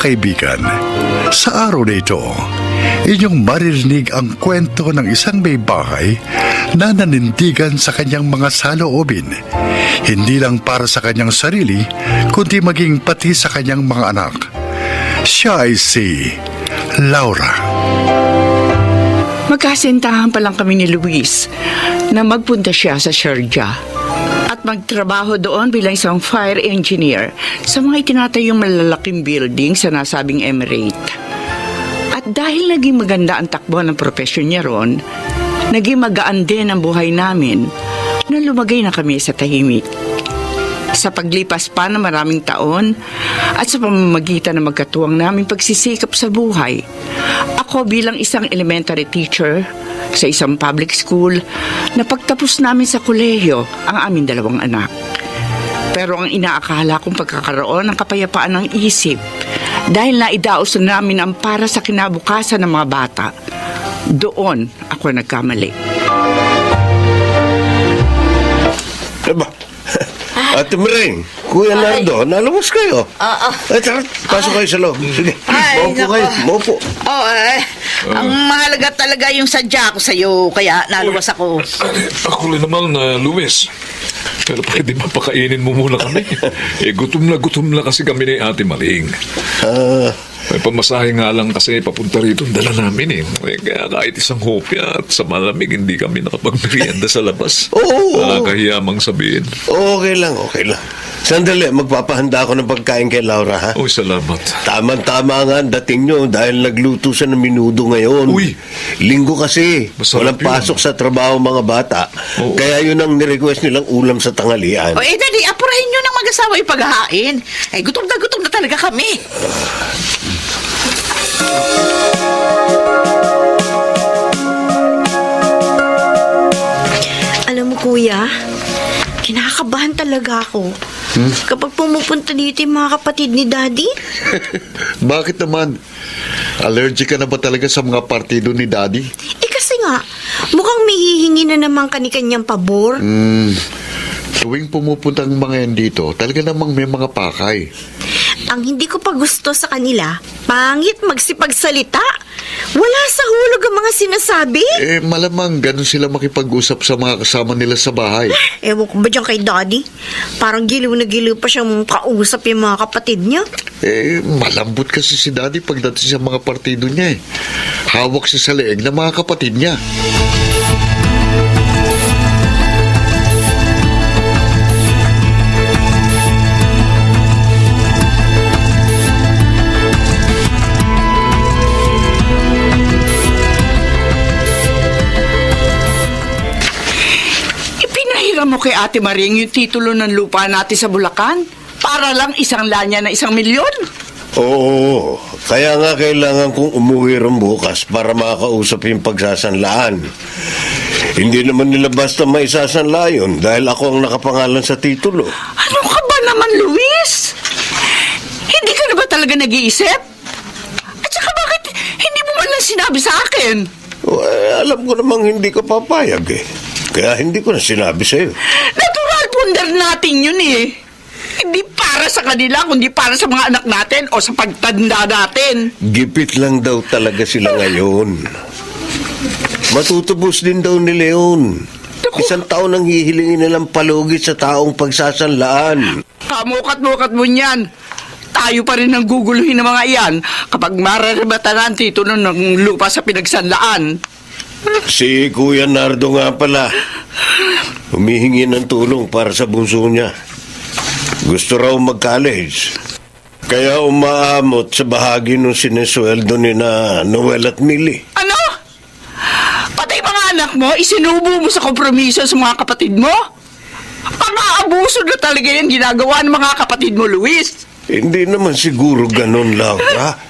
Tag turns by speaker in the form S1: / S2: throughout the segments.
S1: kaibigan, sa araw na ito, inyong maririnig ang kwento ng isang may bahay na nanindigan sa kanyang mga saloobin, hindi lang para sa kanyang sarili, kundi maging pati sa kanyang mga anak. Siya ay si Laura.
S2: Magkasintahan pa lang kami ni Luis na magpunta siya sa Sharjah at magtrabaho doon bilang isang fire engineer sa mga itinatayong malalaking building sa nasabing emirate. At dahil naging maganda ang takbo ng profesyon niya ron, naging magaan din ang buhay namin na lumagay na kami sa tahimik. Sa paglipas pa ng maraming taon at sa pamamagitan ng magkatuwang naming pagsisikap sa buhay, ako bilang isang elementary teacher sa isang public school, na pagtapos namin sa kolehiyo ang aming dalawang anak. Pero ang inaakala kong pagkakaroon ng kapayapaan ng isip dahil naidaos na namin ang para sa kinabukasan ng mga bata, doon ako nagkamali.
S3: Aba, Ate Maring, Kuya Nardo, nalabas kayo. Tara, pasok kayo sa loob. Sige, maupo kayo, maupo.
S4: Ang mahalaga talaga yung sadya ko sa'yo, kaya naluwas ako.
S5: Ako rin naman, Luis. Pero pwede mapakainin mo muna kami. Gutom na kasi kami ni Ate Maring. May pamasahe nga lang kasi papunta rito ang dala namin . Kaya kahit isang hopya at sa malamig hindi kami nakapagmerienda sa labas.
S3: Oo.
S5: Nakakahiyamang sabihin.
S3: Okay lang. Sandali, magpapahanda ako ng pagkain kay Laura, ha?
S5: Uy, salamat.
S3: Tama nga ang dating nyo dahil nagluto siya ng minudo ngayon.
S5: Uy.
S3: Linggo kasi.
S5: Masarap
S3: Walang
S5: yun.
S3: pasok sa trabaho mga bata.
S5: Oo.
S3: Kaya yun ang nirequest nilang ulam sa tanghalian.
S4: Dali, apurahin nyo ng mag-asawa yung paghahain. Gutom na talaga kami.
S6: Alam mo, Kuya, kinakabahan talaga ako. Kapag pumupunta dito yung mga kapatid ni Daddy.
S7: Bakit naman? Allergic ka na ba talaga sa mga partido ni Daddy?
S6: Kasi nga, mukhang may hihingi na naman kani-kanyang pabor.
S7: Tuwing pumupunta ang mga yan dito, talaga namang may mga pakay.
S6: Ang hindi ko pa gusto sa kanila, pangit magsipagsalita. Wala sa hulog ang mga sinasabi.
S7: Malamang ganun sila makipag-usap sa mga kasama nila sa bahay.
S6: Ewan ko ba dyan kay Daddy? Parang giliw na giliw pa siyang kausap yung mga kapatid niya.
S7: Malambot kasi si Daddy pagdating sa mga partido niya . Hawak siya sa leeg ng mga kapatid niya.
S2: Mo kay Ate Maring yung titulo ng lupa natin sa Bulacan para lang isang lanya na 1 milyon.
S3: Oo, kaya nga kailangan kong umuwi rin bukas para makausap yung pagsasanlaan. Hindi naman nila basta maisasanla yun dahil ako ang nakapangalan sa titulo.
S2: Ano ka ba naman, Luis? Hindi ka na ba talaga nag-iisip? At saka bakit hindi mo man lang sinabi sa akin?
S3: Alam ko namang hindi ka papayag . Kaya hindi ko na sinabi sa'yo.
S2: Natural pundar natin yun . Hindi para sa kanila, kundi para sa mga anak natin o sa pagtanda natin.
S3: Gipit lang daw talaga sila ngayon. Matutubos din daw ni Leon. 1 taon ang hihilingin nilang palugit sa taong pagsasanlaan.
S2: Kamukat-mukat mo niyan. Tayo pa rin ang guguluhin ng mga iyan kapag mararabatan ang titulo ng lupa sa pinagsanlaan.
S3: Si Kuya Nardo nga pala, humihingi ng tulong para sa bunso niya. Gusto raw mag-college. Kaya umaamot sa bahagi ng sinesweldo ni na Noel at Millie.
S2: Ano? Pati mga anak mo, isinubo mo sa kompromiso sa mga kapatid mo? Pang-aabuso na talaga yan ginagawa ng mga kapatid mo, Luis.
S3: Hindi naman siguro ganun, Laura.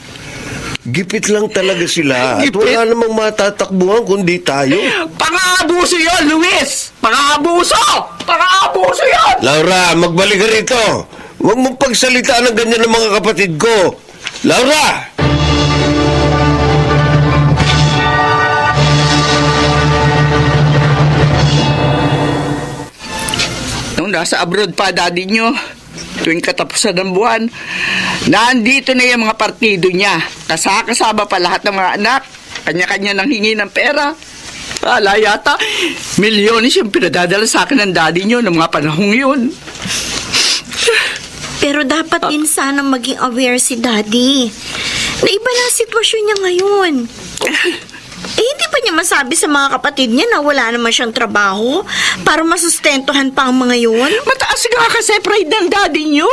S3: Gipit lang talaga sila. At wala namang matatakbuhan kundi tayo.
S2: Pang-aabuso yun, Luis! Pang-aabuso! Pang-aabuso yun!
S3: Laura, magbalik ka rito. Huwag mong pagsalitaan ng ganyan ng mga kapatid ko. Laura!
S2: Nung nasa abroad pa, daddy nyo, Tuwing katapusan ng buwan, nandito na yung mga partido niya. Kasama pa lahat ng mga anak. Kanya-kanya nang hingi ng pera. Wala yata, milyones yung pinadadala sa akin ng daddy niyo ng mga panahong yun.
S6: Pero dapat din sana maging aware si Daddy na iba na ang sitwasyon niya ngayon. Hindi pa niya masabi sa mga kapatid niya na wala naman siyang trabaho para masustentuhan pa ang mga yun?
S2: Mataas nga kasi pride ng daddy niyo.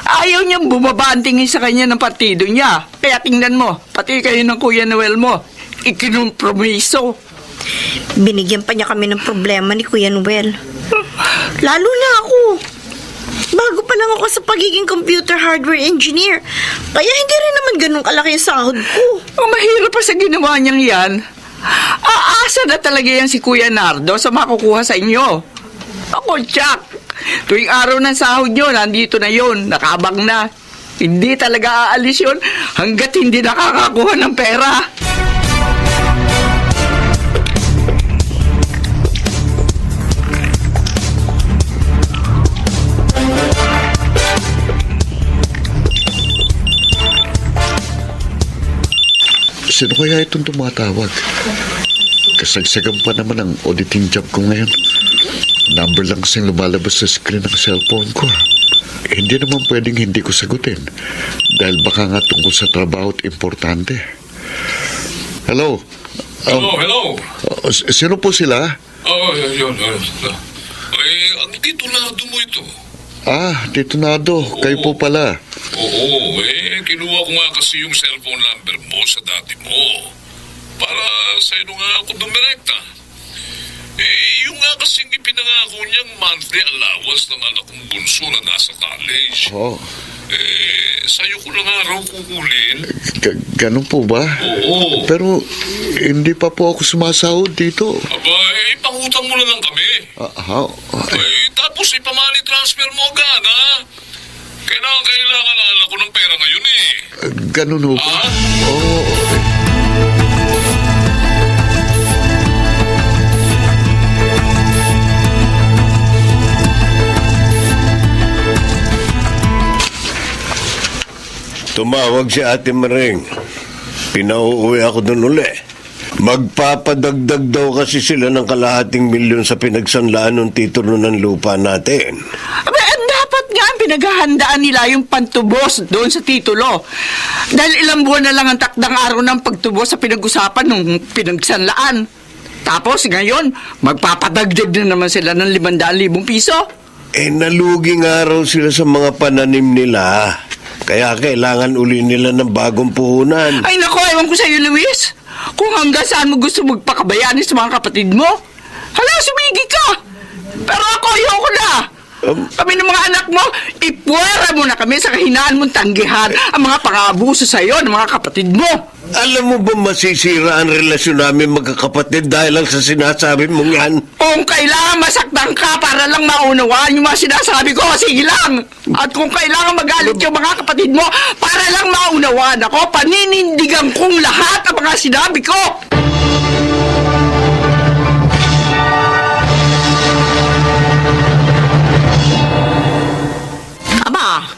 S2: Ayaw niyang bumaba ang tingin sa kanya ng partido niya. Kaya tingnan mo, pati kayo ng Kuya Noel mo, ikinumpromiso.
S6: Binigyan pa niya kami ng problema ni Kuya Noel. Lalo na ako. Bago pa lang ako sa pagiging computer hardware engineer. Kaya hindi rin naman ganun kalaki ang sahod ko.
S2: Ang mahirap pa sa ginawa niyang yan. Aasa na talaga yan si Kuya Nardo sa makukuha sa inyo. Ako, Jack. Tuwing araw ng sahod nyo, nandito na yun. Nakabang na. Hindi talaga aalis yun hanggat hindi nakakakuha ng pera.
S7: Sino kaya itong tumatawag? Kasagsagan pa naman ang auditing job ko ngayon. Number lang kasing lumalabas sa screen ng cellphone ko. Hindi naman pwedeng hindi ko sagutin. Dahil baka nga tungkol sa trabaho at importante. Hello?
S5: Hello.
S7: Sino po sila?
S5: Yun. Ay, ang titulado mo ito.
S7: Tito Nado. Kayo po pala.
S5: Oo, kinuha ko nga kasi yung cellphone number mo sa dati mo. Para sa ino nga ako dumirekta. Yung nga kasing ipinangako niyang monthly allowance ng anak kong bunso na nasa college.
S7: Oh.
S5: Sa'yo ko lang nga raw kukulin.
S7: Ganun po ba?
S5: Oo.
S7: Pero hindi pa po ako sumasahod dito.
S5: Aba, pangutang mo na lang kami. Tapos ipamali transfer mo agad, ha? Kailangan na anak ko ng pera ngayon eh.
S7: Ganun ho ba? Oo.
S3: Tumawag si Ate Maring. Pinauuwi ako doon uli. Magpapadagdag daw kasi sila ng kalahating milyon sa pinagsanlaan ng titulo ng lupa natin.
S2: Dapat nga pinaghahandaan nila yung pantubos doon sa titulo. Dahil ilang buwan na lang ang takdang araw ng pagtubos sa pinag-usapan nung pinagsanlaan. Tapos ngayon, magpapadagdag na naman sila ng 500,000 piso.
S3: Nalugi nga raw sila sa mga pananim nila. Kaya kailangan uli nila ng bagong puhunan.
S2: Ay nako, ewan ko sa'yo, Luis. Kung hanggang saan mo gusto magpakabayani sa mga kapatid mo, hala, sumigi ka. Pero ako, ayoko na. Kami ng mga anak mo, ipuwera mo na kami sa kahinaan mong tanggihan ang mga pang-aabuso sa'yo ng mga kapatid mo.
S3: Alam mo ba masisira ang relasyon namin magkakapatid dahil lang sa sinasabi mong yan?
S2: Kung kailangan masaktan ka para lang maunawaan yung mga sinasabi ko, sige lang. At kung kailangan magalit yung mga kapatid mo para lang maunawaan ako, paninindigan kong lahat ang mga sinabi ko.
S4: Aba,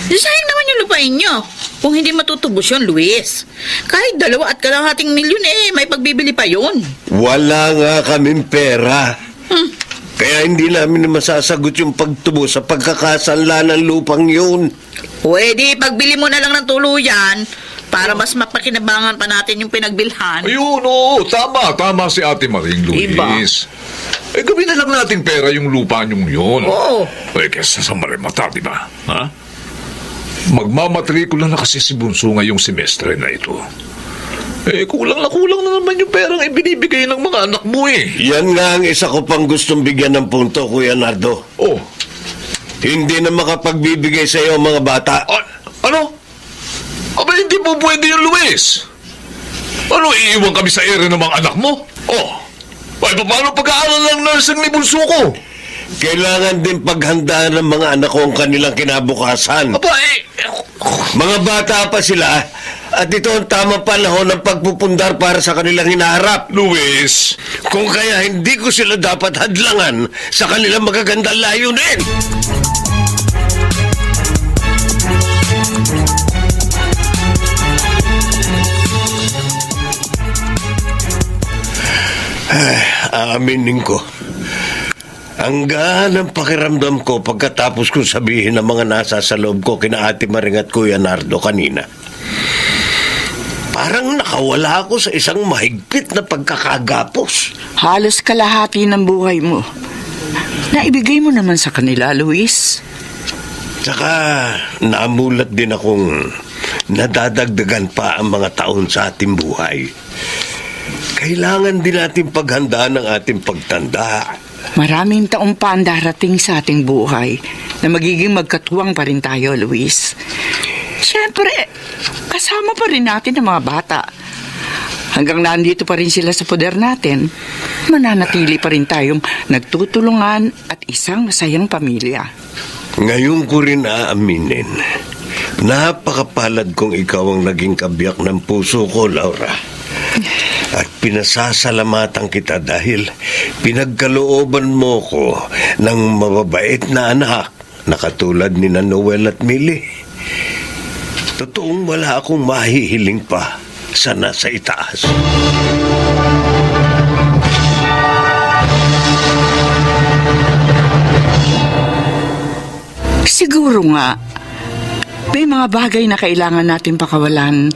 S4: sayang naman yung lupain nyo. Kung hindi matutubos yun, Luis. Kahit 2.5 milyon may pagbibili pa yun.
S3: Wala nga kaming pera. Kaya hindi namin masasagot yung pagtubo sa pagkakasanla ng lupang yun.
S4: Pwede, pagbili mo na lang ng tuluyan para mas mapakinabangan pa natin yung pinagbilhan.
S5: Ayun, oo. Tama si Ate Maring, Luis.
S4: Iba.
S5: Gawin na lang natin pera yung lupa niyong yun.
S4: Oo.
S5: Kesa sa marimata, di ba? Ha? Magmamatrikula na kasi si Bunso ngayong semestre na ito. Kulang na naman yung perang ibinibigay ng mga anak mo eh.
S3: Yan nga ang isa ko pang gustong bigyan ng punto, Kuya Nardo.
S5: Oh.
S3: Hindi na makapagbibigay sa iyo mga bata.
S5: Ano? Aba, hindi po pwede yung Luis. Ano, iiwan kami sa ere ng mga anak mo? Oh. Ay, paano pag-aaral ng nursing ni Bunso ko?
S3: Kailangan din paghandaan ng mga anak ko ang kanilang kinabukasan.
S5: Aba,
S3: Mga bata pa sila at ito ang tamang panahon ng pagpupundar para sa kanilang hinaharap.
S5: Luis.
S3: Kung kaya hindi ko sila dapat hadlangan sa kanilang magagandang layunin. Aaminin ko. Ang gaan ng pakiramdam ko pagkatapos kong sabihin ng mga nasa sa loob ko kina Ate Maring at Kuya Nardo kanina. Parang nakawala ako sa isang mahigpit na pagkakagapos.
S2: Halos kalahati ng buhay mo. Naibigay mo naman sa kanila, Luis.
S3: Tsaka namulat din akong nadadagdagan pa ang mga taon sa ating buhay. Kailangan din natin paghandaan ang ating pagtanda.
S2: Maraming taong pa ang darating sa ating buhay na magiging magkatuwang pa rin tayo, Luis. Siyempre, kasama pa rin natin ang mga bata. Hanggang nandito pa rin sila sa poder natin, mananatili pa rin tayong nagtutulungan at isang masayang pamilya.
S3: Ngayon ko rin aaminin, napakapalad kong ikaw ang naging kabiyak ng puso ko, Laura. At pinasasalamatan kita dahil pinagkalooban mo ko ng mababait na anak na katulad ni na Noel at Millie. Totoong wala akong mahihiling pa sa nasa itaas.
S2: Siguro nga, may mga bagay na kailangan natin pakawalan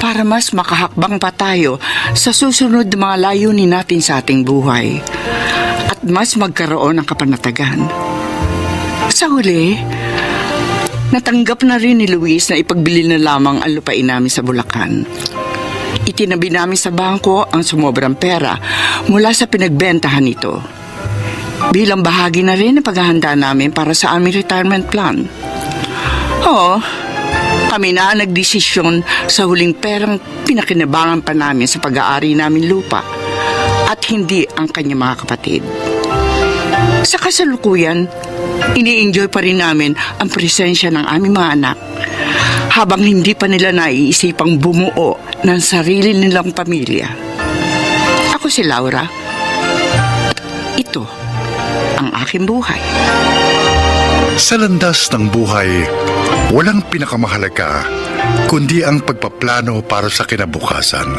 S2: para mas makahakbang pa tayo sa susunod na mga layunin natin sa ating buhay at mas magkaroon ng kapanatagan. Sa huli, natanggap na rin ni Luis na ipagbili na lamang ang lupain namin sa Bulacan. Itinabi namin sa bangko ang sumobrang pera mula sa pinagbentahan nito. Bilang bahagi na rin ng paghahanda namin para sa aming retirement plan. Oo, kami na ang nagdesisyon sa huling perang pinakinabangan pa namin sa pag-aari namin lupa at hindi ang kanyang mga kapatid. Sa kasalukuyan, ini-enjoy pa rin namin ang presensya ng aming mga anak habang hindi pa nila naiisipang bumuo ng sarili nilang pamilya. Ako si Laura. Ito ang aking buhay.
S1: Sa landas ng buhay, walang pinakamahalaga kundi ang pagpaplano para sa kinabukasan.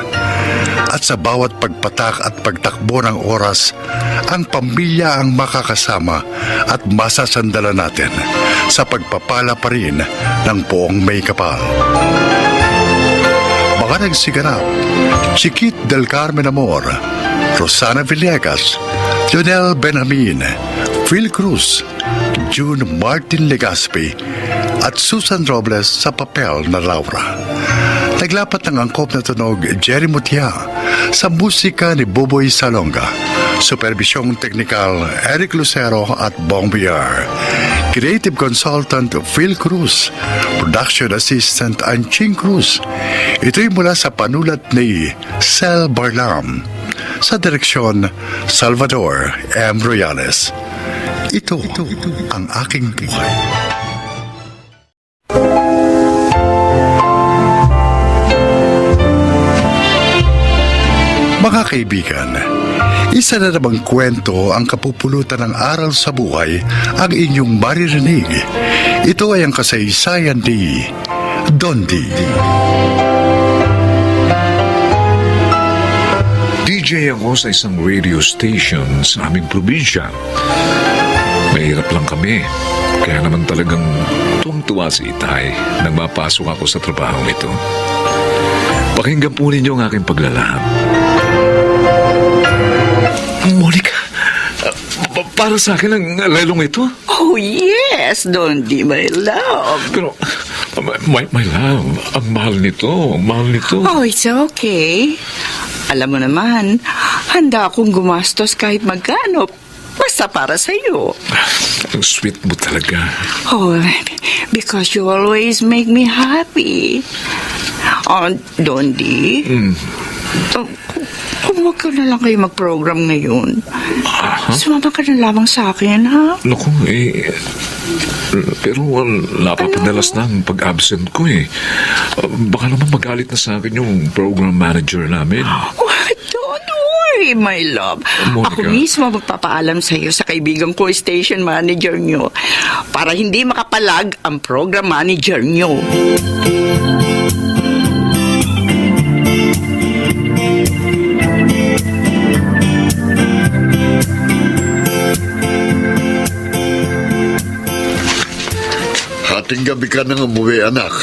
S1: At sa bawat pagpatak at pagtakbo ng oras, ang pamilya ang makakasama at masasandalan natin sa pagpapala pa rin ng poong may kapal. Mga nagsiganap, Chiquit del Carmen Amor, Rosana Villegas, Jonel Benjamin, Phil Cruz, June Martin Legaspi, at Susan Robles sa papel na Laura. Naglapat ng angkop na tunog Jerry Mutia sa musika ni Boboy Salonga. Supervisyong teknikal Eric Lucero at Bong Biar. Creative Consultant Phil Cruz. Production Assistant Anching Cruz. Ito'y mula sa panulat ni Sel Barlam. Sa direksyon Salvador M. Royales. Ito ang aking buhay. Mga kaibigan, isa na namang kwento ang kapupulutan ng aral sa buhay ang inyong maririnig. Ito ay ang kasaysayan ni Dondi.
S5: DJ ako sa isang radio station sa aming probinsya. Mahirap lang kami. Kaya naman talagang tuwang-tuwa si Itay nang mapasok ako sa trabaho ito. Pakinggan po ninyo ang aking paglalahad. Monica, para sa akin ang lelong ito.
S2: Oh yes, Dondi, my love.
S5: Pero, my love, ang mahal nito,
S2: Oh, it's okay. Alam mo naman, handa akong gumastos kahit magkano. Basta para sa'yo.
S5: Ang sweet mo talaga.
S2: Oh, because you always make me happy. Oh, Dondi. Oh, kung wag ka na lang kayo mag-program ngayon, sumama ka na lamang sa akin, ha?
S5: Naku, pero napapadalas na ang pag-absent ko eh. Baka naman magalit na sa akin yung program manager namin.
S2: What? Don't worry, my love.
S5: Monica.
S2: Ako mismo magpapaalam sa iyo sa kaibigan ko, station manager nyo, para hindi makapalag ang program manager nyo.
S7: Mabuting gabi ka nang umuwi, anak.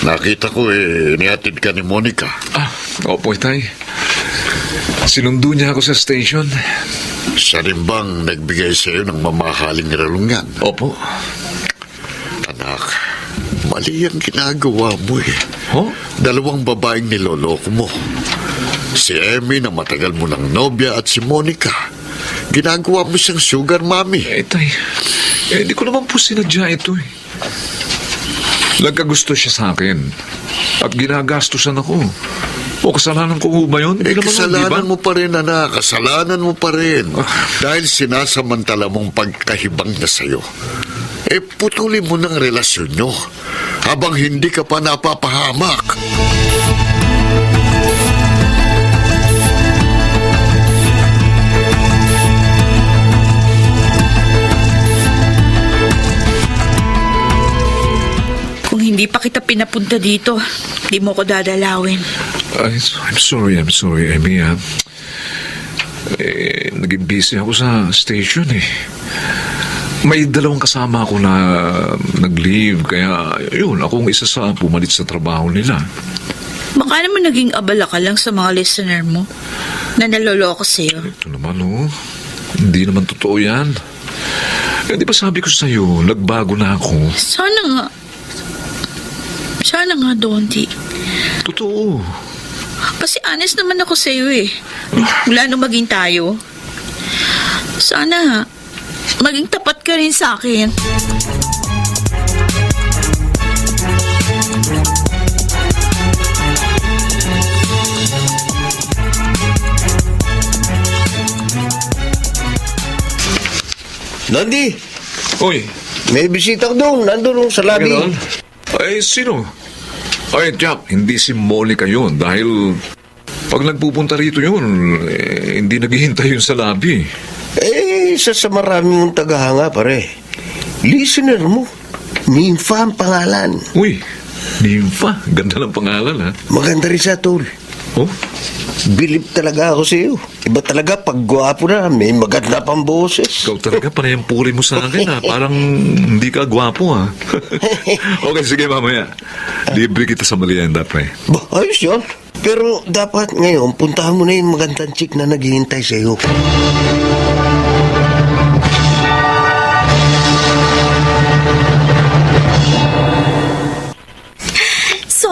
S7: Nakita ko inihatid ka ni Monica.
S5: Opo, Itay. Sinundo niya ako sa station.
S7: Siya rin bang nagbigay sa iyo ng mamahaling relungan?
S5: Opo.
S7: Anak, mali ang ginagawa mo
S5: Oh?
S7: Dalawang babaeng niloloko mo. Si Emmy na matagal mo ng nobya at si Monica. Ginagawa mo siyang sugar mommy.
S5: Itay, di ko naman po sinadya ito eh. Nagkagusto siya sa akin. At ginagastusan ako. O kasalanan ko ba yun? Hindi naman,
S7: Kasalanan
S5: di ba?
S7: mo pa rin, anak. Kasalanan mo pa rin. Dahil sinasamantala mong pagkahibang na sa'yo. Putulin mo ng relasyon nyo habang hindi ka pa napapahamak.
S4: Kung hindi pa kita pinapunta dito, di mo ko dadalawin.
S5: I'm sorry, Emmy. Naging busy ako sa station eh. May dalawang kasama ako na nag-leave, kaya yun, ako ang isa sa pumalit sa trabaho nila.
S4: Baka naman naging abala ka lang sa mga listener mo na naloloko sa'yo.
S5: Ito naman, hindi naman totoo yan. Di ba sabi ko sa'yo, nagbago na ako.
S4: Sana nga, Dondi.
S5: Totoo.
S4: Kasi honest naman ako sa'yo eh. Mula nung maging tayo. Sana, maging tapat ka rin sa akin.
S3: Nandi,
S5: Uy,
S3: may bisita ko doon. Nandun sa labi.
S5: gano'n? Ay, sino? Ay, Jack, hindi si Monica yun dahil pag nagpupunta rito yun, hindi naghihintay yun sa labi.
S3: Isa sa marami mong tagahanga, pare. Listener mo. Nympha ang pangalan.
S5: Uy, Nympha. Ganda ng pangalan, ha?
S3: Maganda rin siya, tol.
S5: Oh,
S3: Bilib talaga ako sa iyo. Iba talaga pag gwapo na, may maganda pang boses.
S5: ikaw talaga panayang puri mo sa akin, ha? Parang hindi ka gwapo, ha? Okay, sige, mamaya. Libre kita sa merienda, pre.
S3: Ayos yun. Pero dapat ngayon, puntahan mo na yung magandang chick na naghihintay sa iyo.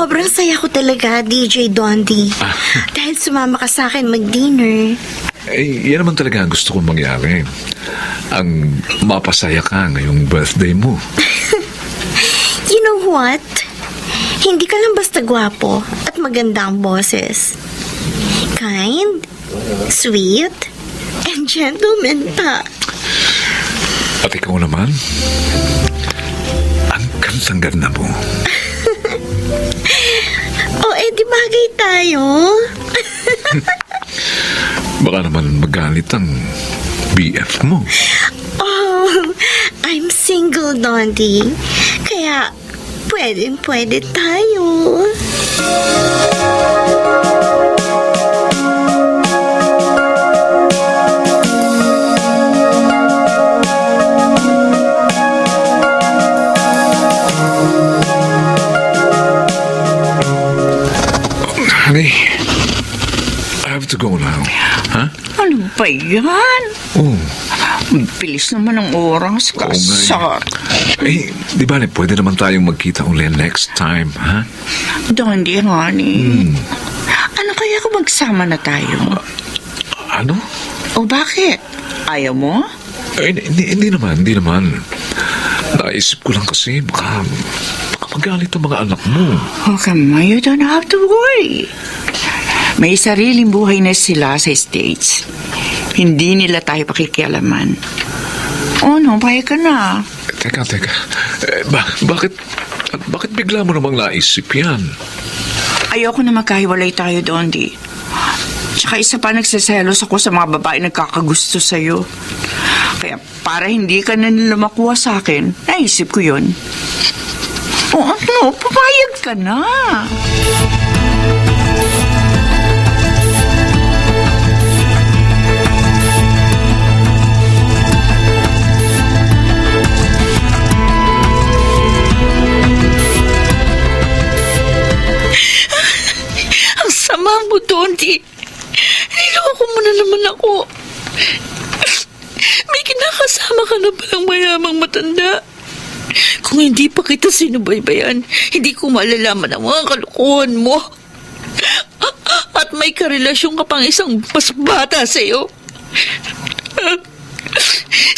S6: Sobrang saya ko talaga, DJ Dondi. Dahil sumama ka sa akin mag-dinner.
S5: Yan naman talaga ang gusto kong mangyari. Ang mapasaya ka ngayong birthday mo.
S6: You know what? Hindi ka lang basta gwapo at maganda ang boses. Kind, sweet, and gentleman pa.
S5: At ikaw naman, ang gandang-ganda mo.
S6: Di bagay tayo.
S5: Baka naman magalit ang BF mo.
S6: I'm single, Dondi. Kaya, pwede tayo.
S5: Honey, I have to go now. Ha?
S2: Ano ba yan?
S5: Oh,
S2: Bilis naman ang oras, kasar.
S5: di ba pwede naman tayong magkita ulit next time, ha?
S2: Dondi, honey. Ano kaya kung magsama na tayo?
S5: Ano?
S2: O bakit? Ayaw mo?
S5: Hindi naman. Naisip ko lang kasi, baka magalit ang mga anak mo.
S2: Okay, ma, you don't have to worry. May sariling buhay na sila sa States. Hindi nila tayo pakikialaman. Oh no, payag ka na.
S5: Teka. Bakit bigla mo namang naisip yan?
S2: Ayoko na magkahiwalay tayo, Dondi. Tsaka isa pa nagsiselos ako sa mga babae nagkakagusto sa'yo. Kaya para hindi ka na nila makuha sa akin, naisip ko yun. Oh, ano? Papayag ka na.
S4: Daddy, niloko mo na naman ako. May kinakasama ka na palang mayamang matanda. Kung hindi pa kita sinubaybayan, hindi ko malalaman ang mga kalokohan mo. At may karelasyon ka pang isang mas bata sa'yo.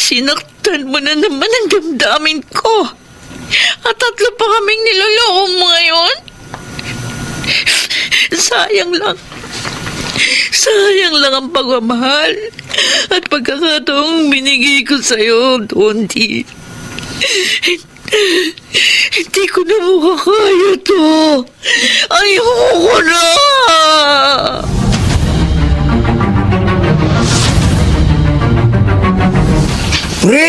S4: Sinaktan mo na naman ang damdamin ko. At 3 pa kaming niloloko mo ngayon. Sayang lang. Sayang lang ang pagmamahal at pagkakataong binigay ko sa'yo, Dondi. Hindi ko na makakaya to. Ayoko na!
S3: Pre,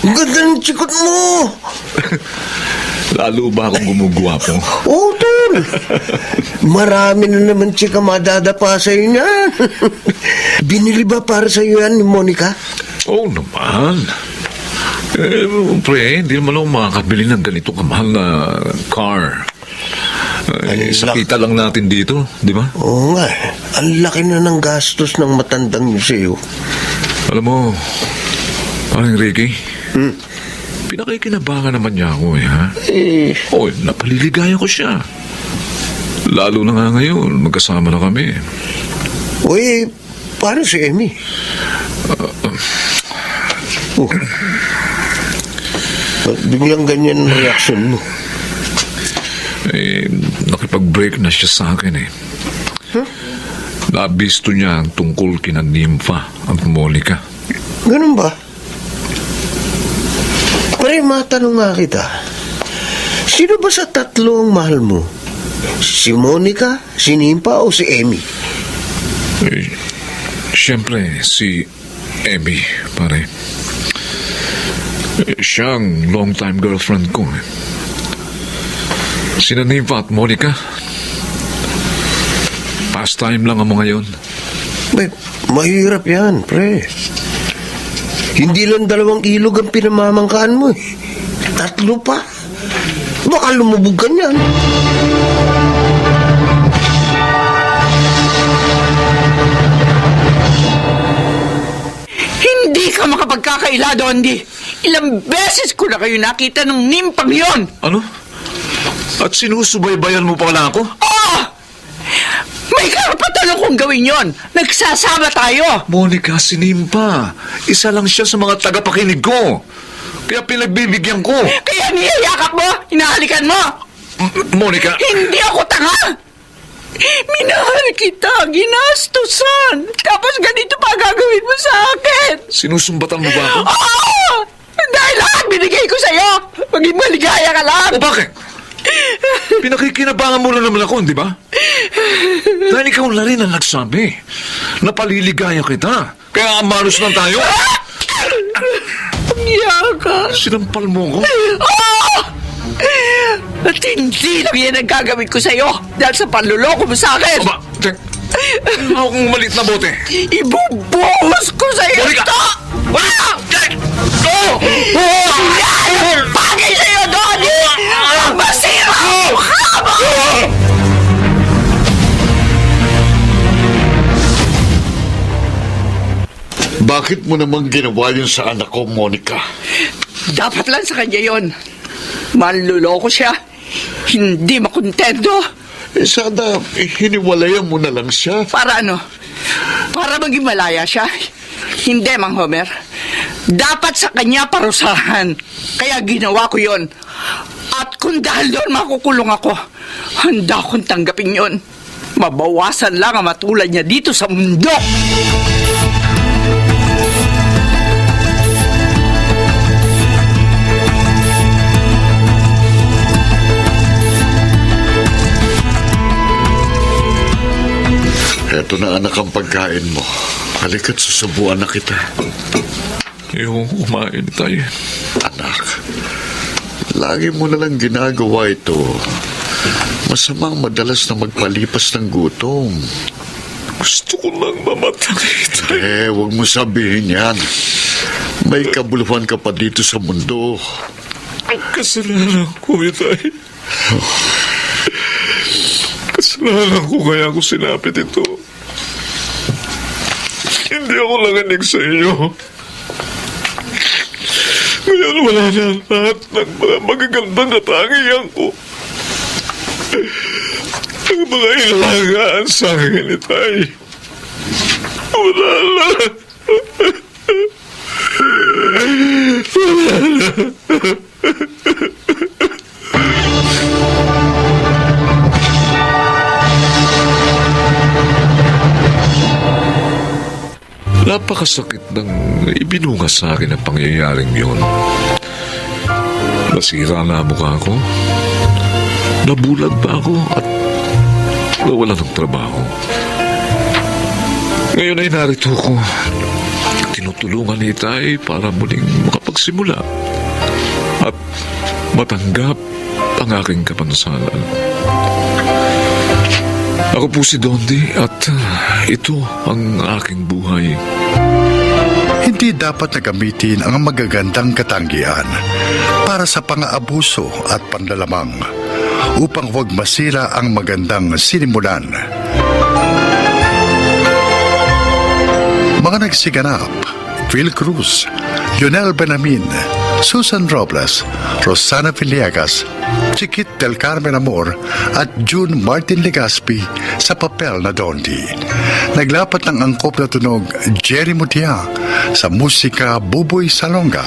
S3: ang ganda ng tsikot mo.
S5: Lalo ba akong gumugwapo?
S3: Oo, tol. Marami na naman chika madadapa sa'yo niyan. Binili ba para sa'yo yan ni Monica?
S5: Oo naman. Pre, hindi naman ako makakabili ng ganito kamahal na car. Sa kita lang natin dito, di ba?
S3: Oo nga. Ang laki na ng gastos ng matandang niyo sa'yo.
S5: Alam mo, parang Ricky, pinakikinabangan naman niya ako ha? Napaliligaya ko siya. Lalo na nga ngayon, magkasama na kami.
S3: Uy, paano si Emmy? Ba't biglang ganyan ang reaksyon mo?
S5: Nakipag-break na siya sa akin eh. Nabisto niya ang tungkol kina Nympha at Monica.
S3: Ganun ba? Pre, matanong nga kita. Sino ba sa 3 ang mahal mo? Si Monica, si Nympha o si Emmy?
S5: Siyempre, si Emmy, pare. Siya ang long-time girlfriend ko. Sina Nympha at Monica, pastime lang ang mga yon.
S3: Mahirap yan, pre. Hindi lang 2 ilog ang pinamamangkaan mo eh. 3 pa. Baka lumubog ka niyan.
S2: Hindi ka makapagkakaila, Dondi. Ilang beses ko na kayo nakita ng nimpang yon.
S5: Ano? At sinusubaybayan mo pala ako?
S2: Oh! May karapatan akong gawin yon. Nagsasama tayo.
S5: Monica, si Nympha. Isa lang siya sa mga tagapakinig ko. Kaya pinagbibigyan ko.
S2: Kaya niyayakap mo, hinahalikan mo.
S5: Monica!
S2: Hindi ako tanga. Minahal kita, ginastusan. Tapos ganito pa gagawin mo sa akin.
S5: Sinusumbatan mo ba ako?
S2: Oo! Dahil lahat binigay ko sa'yo. Maging maligaya ka lang.
S5: O bakit? Pinakikinabangan mo lang naman ako, di ba? Dahil ikaw na rin ang nagsabi. Napaliligaya kita. Kaya amaros lang tayo.
S2: Yaka.
S5: Sinampal mo ko.
S2: Oh! At hindi lang yan ang gagawin ko sa'yo dahil sa panluloko mo sa akin.
S5: Aba, ano akong malit na bote?
S2: Ibubuhos ko sa'yo
S5: Monica!
S2: ito! Ah!
S5: Oh!
S2: Yan! Bagay sa'yo, Donnie! Masira ang mukha mo!
S7: Bakit mo naman ginawa yun sa anak ko, Monica?
S2: Dapat lang sa kanya yon. Manluloko siya. Hindi makontento.
S7: Sana hiniwalayan mo na lang siya.
S2: Para ano? Para maging malaya siya? Hindi, Mang Homer. Dapat sa kanya parusahan. Kaya ginawa ko yon. At kung dahil doon makukulong ako, handa akong tanggapin yon. Mabawasan lang ang matulad niya dito sa mundo.
S7: Eto na anak ang pagkain mo. Halika't susubuan na kita.
S5: Yung kumain tayo.
S7: Anak, lagi mo na lang ginagawa ito. Masamang madalas na magpalipas ng gutom.
S5: Gusto ko lang mamatay.
S7: Huwag mo sabihin yan. May kabuluhan ka pa dito sa mundo.
S5: Kasalanan ko, Itay. Kasalanan ko kaya ako sinapit ito. hindi ako nanganig sa inyo. Ngayon wala na ang lahat ng mga magagandang katangian ko. Ang mga ilagaan sa akin ni Tay. Wala na. Napakasakit ng ibinunga sa akin ang pangyayaring yun. Nasira na ang mukha ko. Nabulag pa ako at nawala ng trabaho. Ngayon ay narito ko. Tinutulungan ni Tay para muling makapagsimula at matanggap ang aking kapansanan. Ako po si Dondi at ito ang aking buhay.
S1: Hindi dapat na gamitin ang magagandang katangian para sa pang-aabuso at panlalamang upang huwag masira ang magandang sinimulan. Mga nagsiganap: Phil Cruz, Lionel Benamin, Susan Robles, Rosana Villegas, Chiquit del Carmen Amor at June Martin Legaspi sa papel na Dondi. Naglapat ng angkop na tunog Jerry Mutia, sa musika Buboy Salonga,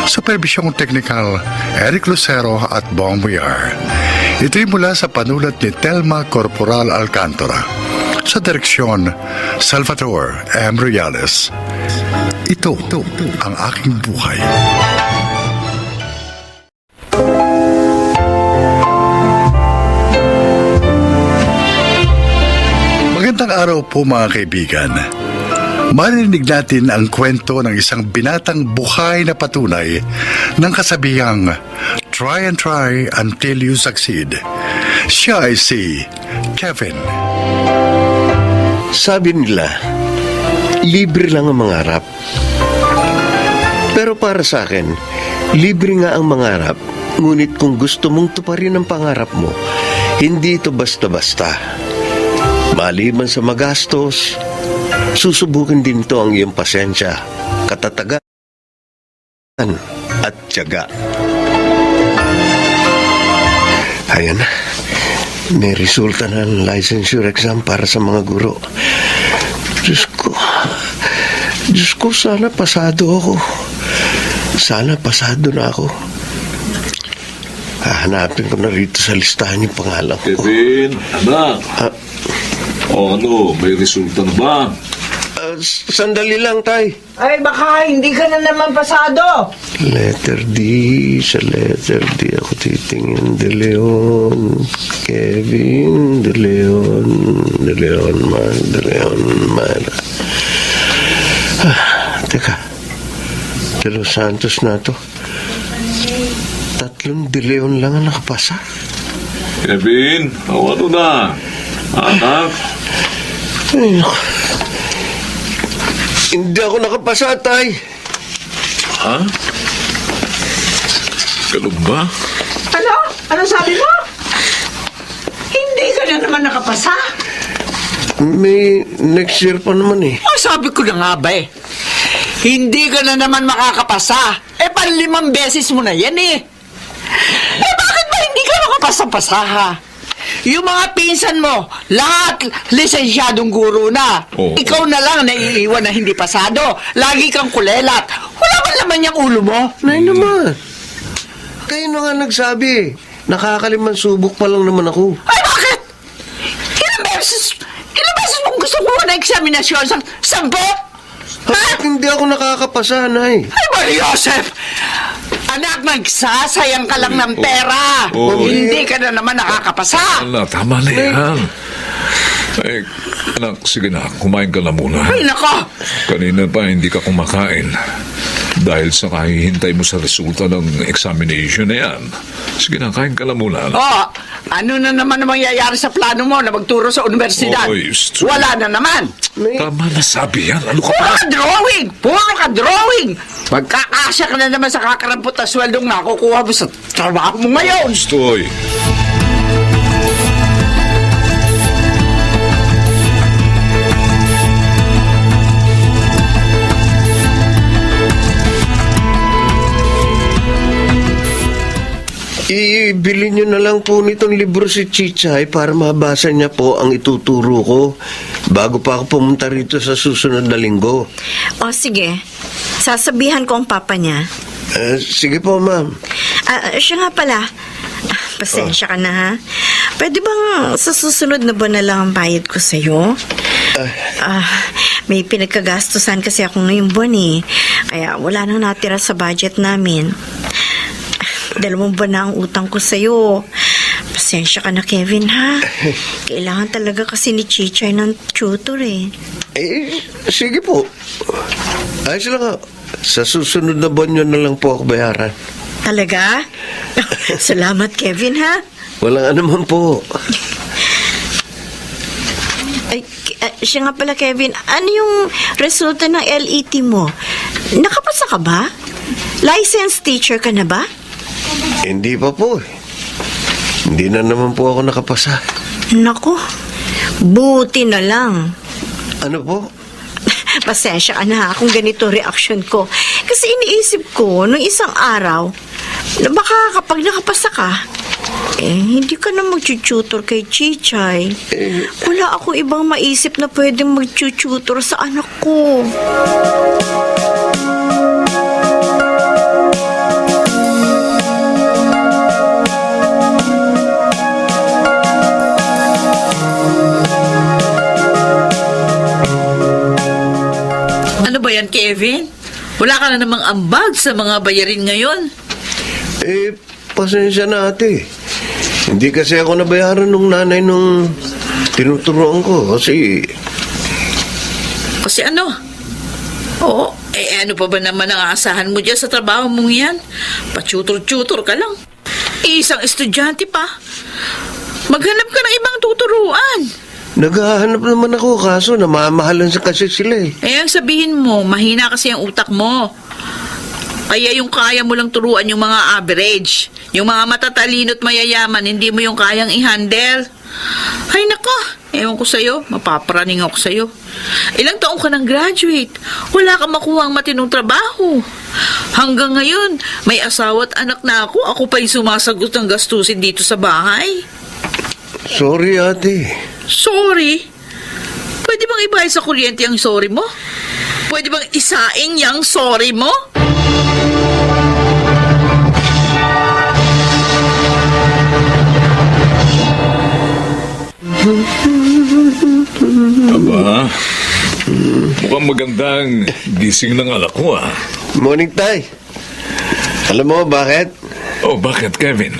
S1: superbisyong teknikal Eric Lucero at Bong Villar. Ito'y mula sa panulat ni Telma Corporal Alcantara, sa direksyon Salvador M. Reales. Ito ang aking buhay. Magandang araw po mga kaibigan. Marinig natin ang kwento ng isang binatang buhay na patunay ng kasabihang try and try until you succeed. Siya ay si Kevin.
S3: Sabi nila, libre lang ang mangarap. Pero para sa akin, libre nga ang mangarap, ngunit kung gusto mong tuparin ang pangarap mo, hindi ito basta-basta. Maliban sa magastos, susubukin din ito ang iyong pasensya, katatagan at tiyaga. Ayan na. May resulta ng licensure exam para sa mga guro. Diyos ko, sana pasado ako. Sana pasado na ako. Hahanapin ko na rito sa listahan yung pangalan ko.
S5: Kevin, anak. May resulta na ba?
S3: Sandali lang, Tay.
S2: Ay, baka hindi ka na naman pasado.
S3: Letter D. Sa letter D ako titingin. De Leon. Kevin. De Leon. De Leon. De Leon. Teka. De Los Santos na to. 3 De Leon lang ang nakapasa.
S5: Kevin, ano na? Anak?
S3: Ay, naku. Hindi ako nakapasa, Tay.
S5: Ha? Ganun ba?
S2: Ano? Ano sabi mo? Hindi ka na naman nakapasa?
S3: May next year pa naman eh.
S2: Sabi ko na nga ba eh. Hindi ka na naman makakapasa. 5 beses mo na yan eh. Bakit ba hindi ka makapasa-pasa ha? Yung mga pinsan mo, lahat lisensyadong guro na.
S5: Oo.
S2: Ikaw na lang naiiwan na hindi pasado. Lagi kang kulelat. Wala ba naman yung ulo mo?
S3: Nay naman. Kayo na nga nagsabi. Nakakaliman subok pa lang naman ako.
S2: Ay, bakit? Ilang beses mong gusto mo na eksaminasyon sa 10?
S3: Bakit hindi ako nakakapasa, Nay?
S2: Ay, Maria Joseph! Anak, nagsasayang ka lang ng pera.
S5: Oo.
S2: Hindi ka na naman nakakapasa.
S5: Anak, tama na yan. Eh, anak, sige na, kumain ka na muna.
S2: Ay, nako!
S5: Kanina pa hindi ka kumakain. Dahil sa kahihintay mo sa resulta ng examination na yan. Sige na, kain ka na muna.
S2: Oh, ano na naman ang mangyayari sa plano mo na magturo sa universidad?
S5: Oy, stu-
S2: Wala na naman.
S5: Tama na sabi yan. Ano ka
S2: Puro
S5: pa?
S2: ka drawing! Puro ka drawing! Magkakasya ka na naman sa kakarampot na sweldong nakukuha mo sa trabaho mo ngayon.
S5: Stoy.
S3: Ibili nyo na lang po nitong libro si Chichay para mabasa niya po ang ituturo ko bago pa ako pumunta rito sa susunod na linggo.
S6: O sige, sasabihan ko ang papa niya.
S3: Sige po, ma'am.
S6: Siya nga pala. Pasensya ka na ha. Pwede bang sa susunod na buwan na lang ang bayad ko sa'yo? May pinagkagastusan kasi ako ngayong buwan eh. Kaya wala nang natira sa budget namin. 2 buwan na ang utang ko sa'yo. Pasensya ka na, Kevin, ha? Kailangan talaga kasi ni Chichay ng tutor eh.
S3: Sige po. Ayos lang. Sa susunod na buwan nyo na lang po ako bayaran.
S6: Talaga? Salamat, Kevin, ha?
S3: Walang anuman po.
S6: Ay, siya nga pala, Kevin. Ano yung resulta ng LET mo? Nakapasa ka ba? Licensed teacher ka na ba?
S3: Hindi pa po. Hindi na naman po ako nakapasa.
S6: Nako, buti na lang.
S3: Ano po?
S6: Pasensya ka na kung ganito reaction ko. Kasi iniisip ko, nung isang araw, na baka kapag nakapasa ka, hindi ka na mag-tutor kay Chichay. Wala ako ibang maisip na pwedeng mag-tutor sa anak ko.
S4: Ano ba yan, Kevin? Wala ka na namang ambag sa mga bayarin ngayon.
S3: Pasensya na ate. Hindi kasi ako nabayaran nung nanay nung tinuturuan ko kasi...
S4: Kasi ano? Oo, ano pa ba naman ang aasahan mo dyan sa trabaho mong yan? Pa-tutor-tutor ka lang. Isang estudyante pa. Maghanap ka ng ibang tuturuan.
S3: Naghahanap naman ako kaso namamahalan sa kasi sila eh.
S4: Ang sabihin mo, mahina kasi ang utak mo. Kaya yung kaya mo lang turuan yung mga average. Yung mga matatalino at mayayaman, hindi mo yung kayang i-handle. Ay nako, ewan ko sa'yo, mapaparaning ako sa'yo. Ilang taong ka nang graduate, wala ka makuha ang matinong trabaho. Hanggang ngayon, may asawa at anak na ako pa yung sumasagot ng gastusin dito sa bahay.
S3: Sorry ate.
S4: Sorry? Pwede bang ibayad sa kuryente ang sorry mo? Pwede bang isaing yung sorry mo?
S5: Aba, mukhang magandang gising ng anak ko ah.
S3: Morning tay. Alam mo bakit?
S5: Oh, bakit, Kevin?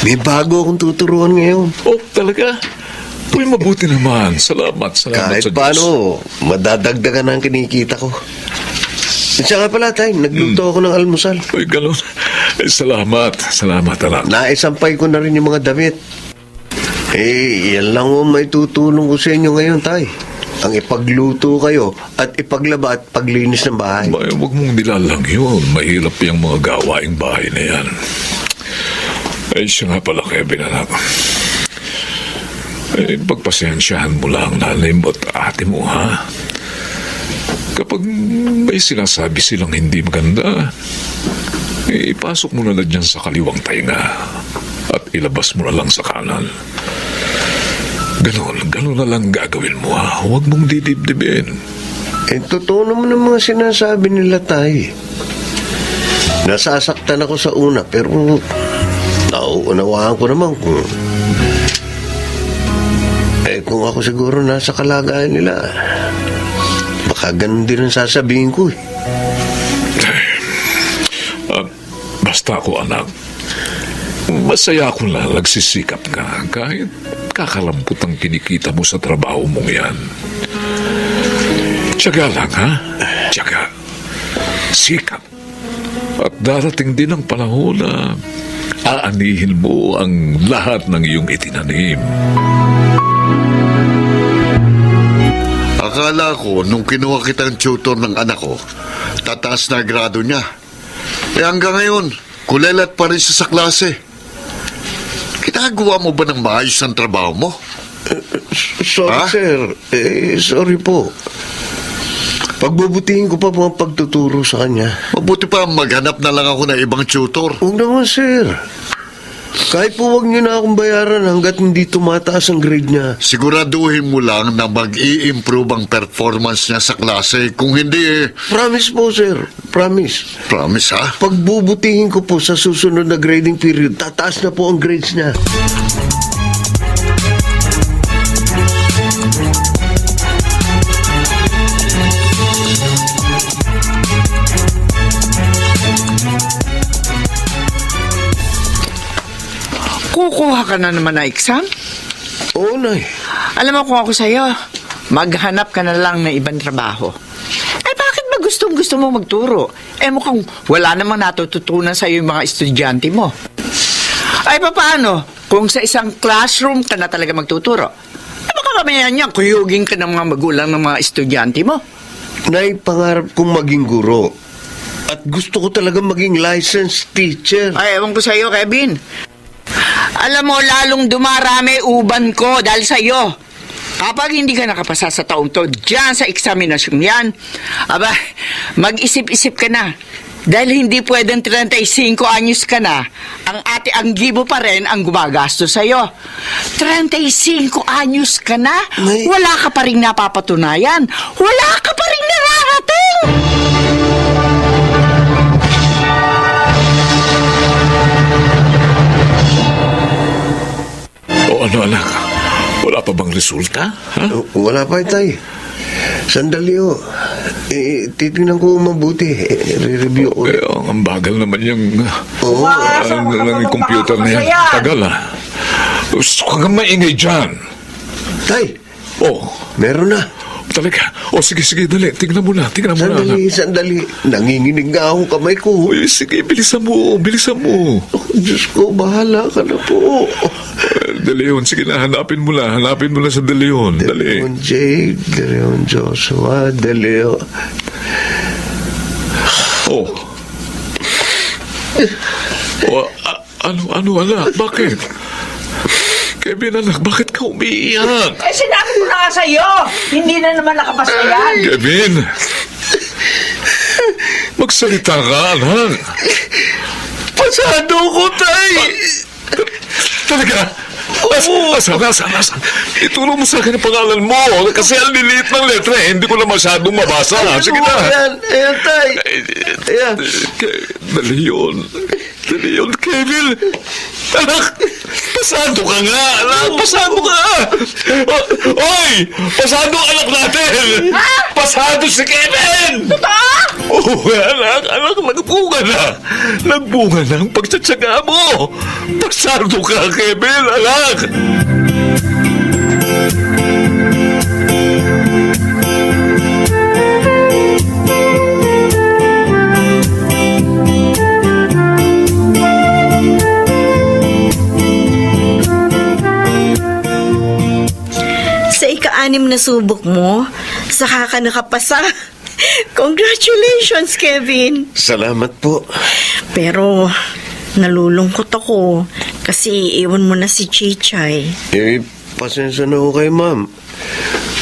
S3: May bago akong tuturuan ngayon.
S5: Oh, talaga? Uy, mabuti naman. Salamat
S3: Kahit
S5: sa Diyos.
S3: paano, madadagdagan ang kinikita ko. At saka pala tay, nagluto ako ng almusal.
S5: Uy, ganun. Salamat, anak.
S3: Naisampay ko na rin yung mga damit. Yan lang mo may tutulong ko sa inyo ngayon, tay. Ang ipagluto kayo at ipaglaba at paglinis ng bahay.
S5: May, huwag mong nilalang yun. Mahirap yung mga gawaing bahay na yan. Ay, siya nga pala, Kevin, anak. Pagpasensyahan mo lang nanay mo at ate mo, ha? Kapag may sinasabi silang hindi maganda, ipasok mo na lang dyan sa kaliwang tainga at ilabas mo na lang sa kanan. Ganon na lang gagawin mo, ha? Huwag mong didibdibin.
S3: Totoo naman ang mga sinasabi nila, tay. Nasasaktan ako sa una, pero nauunawaan ko naman kung ako siguro nasa kalagayan nila, baka ganun din ang sasabihin ko eh.
S5: Basta ako, anak. Masaya ako na nagsisikap ka kahit kakalampot ang kinikita mo sa trabaho mong yan. Tiyaga lang, ha? Tiyaga. Sikap. At darating din ang panahon na aanihin mo ang lahat ng iyong itinanim.
S7: Akala ko, nung kinuha kitang tutor ng anak ko, tataas na grado niya. Hanggang ngayon, kulelat pa rin siya sa klase. Ginagawa mo ba ng maayos ang trabaho mo?
S3: Sorry,
S7: Ha?
S3: sir. Sorry po. Pagbubutihin ko pa po ang pagtuturo sa kanya.
S7: Mabuti pa maghanap na lang ako ng ibang tutor.
S3: Huwag naman, sir. Kahit po wag niyo na akong bayaran hanggat hindi tumataas ang grade niya.
S7: Siguraduhin mo lang na mag-i-improve ang performance niya sa klase. Kung hindi,
S3: Promise po, sir. Promise.
S7: promise ha?
S3: Pagbubutihin ko po sa susunod na grading period, tataas na po ang grades niya.
S2: Kukuha ka na naman na exam?
S3: Oo, Nay.
S2: Alam mo kung ako sa'yo, maghanap ka na lang ng ibang trabaho. Eh bakit ba gusto mo magturo? Eh mukhang wala namang natututunan sa'yo yung mga estudyante mo. Ay paano kung sa isang classroom ka na talaga magtuturo? Eh baka mamaya niya kuyugin ka ng mga magulang ng mga estudyante mo.
S3: Nay, pangarap kong maging guro. At gusto ko talaga maging licensed teacher.
S2: Ay ewan ko sa'yo, Kevin. Alam mo, lalong dumarami uban ko dahil sa'yo. Kapag hindi ka nakapasa sa taong to, dyan sa eksaminasyon yan, aba, mag-isip-isip ka na. Dahil hindi pwedeng 35 anyos ka na, ang gibo pa rin ang gumagastos sa'yo. 35 anyos ka na,
S3: May-
S2: wala ka pa rin napapatunayan. Wala ka pa rin nararating!
S5: O ano anak, wala pa bang resulta? Ha?
S3: Wala pa, Tay. Sandali, oh. Titingnan ko mabuti. Re-review ko.
S5: Ang bagal naman yung
S3: Oo.
S5: yung computer na yan. Tagal Gusto ka nga maingay dyan.
S3: Tay,
S5: Oh,
S3: meron na.
S5: talaga. Sige, dali. Tingnan mo na.
S3: Sandali. Nanginginig nga ako kamay ko.
S5: Uy, sige, bilisan mo.
S3: Oh, Diyos ko, bahala ka na po.
S5: De Leon, sige na, hanapin mo na sa De Leon.
S3: De
S5: Dali.
S3: Leon Jade, De Leon Joshua, De Leon.
S5: Oh. Ano, anak? Bakit? Kevin, anak, bakit ka umiiyak?
S2: Eh sinabi ko na nga sa'yo, hindi na naman nakapasa yan.
S5: Kevin! Magsalita ka, anak.
S3: Pasado ko, Tay!
S5: Talaga? Asan? Ituro mo sa akin ang pangalan mo. Kasi ang liliit ng letra, hindi ko na masyadong mabasa. Sige na.
S3: Ayan, Tay. Ayan.
S5: De Leon, Kevin. Anak, pasado ka nga. Anak, pasado ka. Oy, pasado ang anak natin. Pasado si Kevin. Oh, anak, nagbunga na. Nagbunga na ang pagtsatsaga mo. Pasado ka, Kevin, anak.
S6: Sa ika-anim na subok mo, saka ka nakapasa. Congratulations, Kevin.
S3: Salamat po.
S6: Pero nalulungkot ako kasi iwan mo na si Chichay.
S3: Pasensya na ho kayo, ma'am.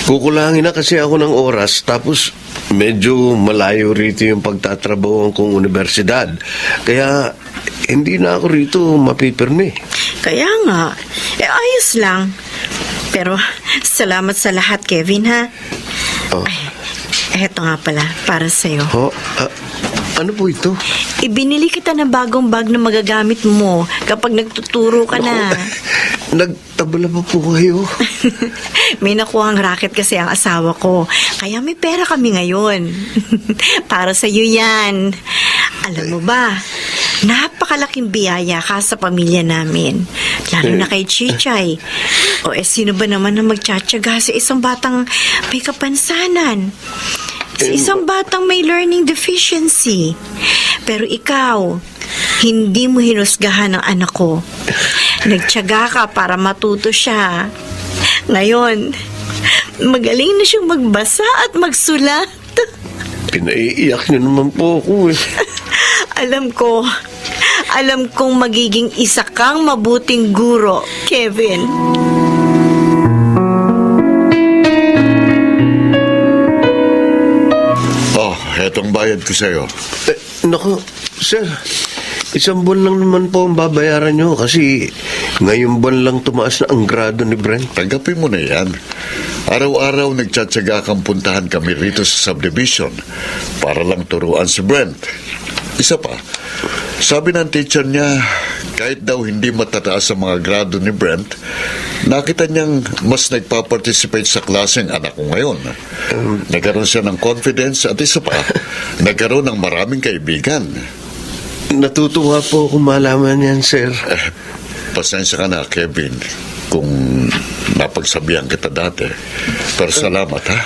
S3: Kukulangin na kasi ako ng oras, tapos medyo malayo rito yung pagtatrabaho kong universidad. Kaya hindi na ako rito mapipirmi.
S6: Kaya nga, ayos lang. Pero salamat sa lahat, Kevin, ha?
S3: Oh.
S6: Eto nga pala, para sa'yo.
S3: Ano po ito?
S6: Ibinili kita ng bagong bag na magagamit mo kapag nagtuturo ka na.
S3: Nagtabala pa po kayo.
S6: May nakuhang racket kasi ang asawa ko. Kaya may pera kami ngayon. Para sa'yo yan. Alam mo ba, napakalaking biyaya ka sa pamilya namin. Lalo na kay Chichay. Sino ba naman na magtsatsaga sa isang batang may kapansanan? Sa isang batang may learning deficiency. Pero ikaw, hindi mo hinusgahan ang anak ko. Nagtyaga ka para matuto siya. Ngayon, magaling na siyang magbasa at magsulat.
S3: Pinaiiyak niyo naman po ako eh.
S6: Alam kong magiging isa kang mabuting guro, Kevin.
S7: Oh, etong bayad ko sa'yo.
S3: Naku, sir. Isang buwan lang naman po ang babayaran nyo kasi ngayong buwan lang tumaas na ang grado ni Brent.
S7: Tanggapin mo na yan. Araw-araw nagtsatsaga kang puntahan kami rito sa subdivision para lang turuan si Brent. Isa pa, sabi ng teacher niya, kahit daw hindi matataas ang mga grado ni Brent, nakita niyang mas nagpa-participate sa klase ang anak ko ngayon. Nagkaroon siya ng confidence at isa pa, nagkaroon ng maraming kaibigan.
S3: Natutuwa po kung malaman yan, sir.
S7: Pasensya ka na, Kevin, kung napagsabihan kita dati. Pero salamat, ha?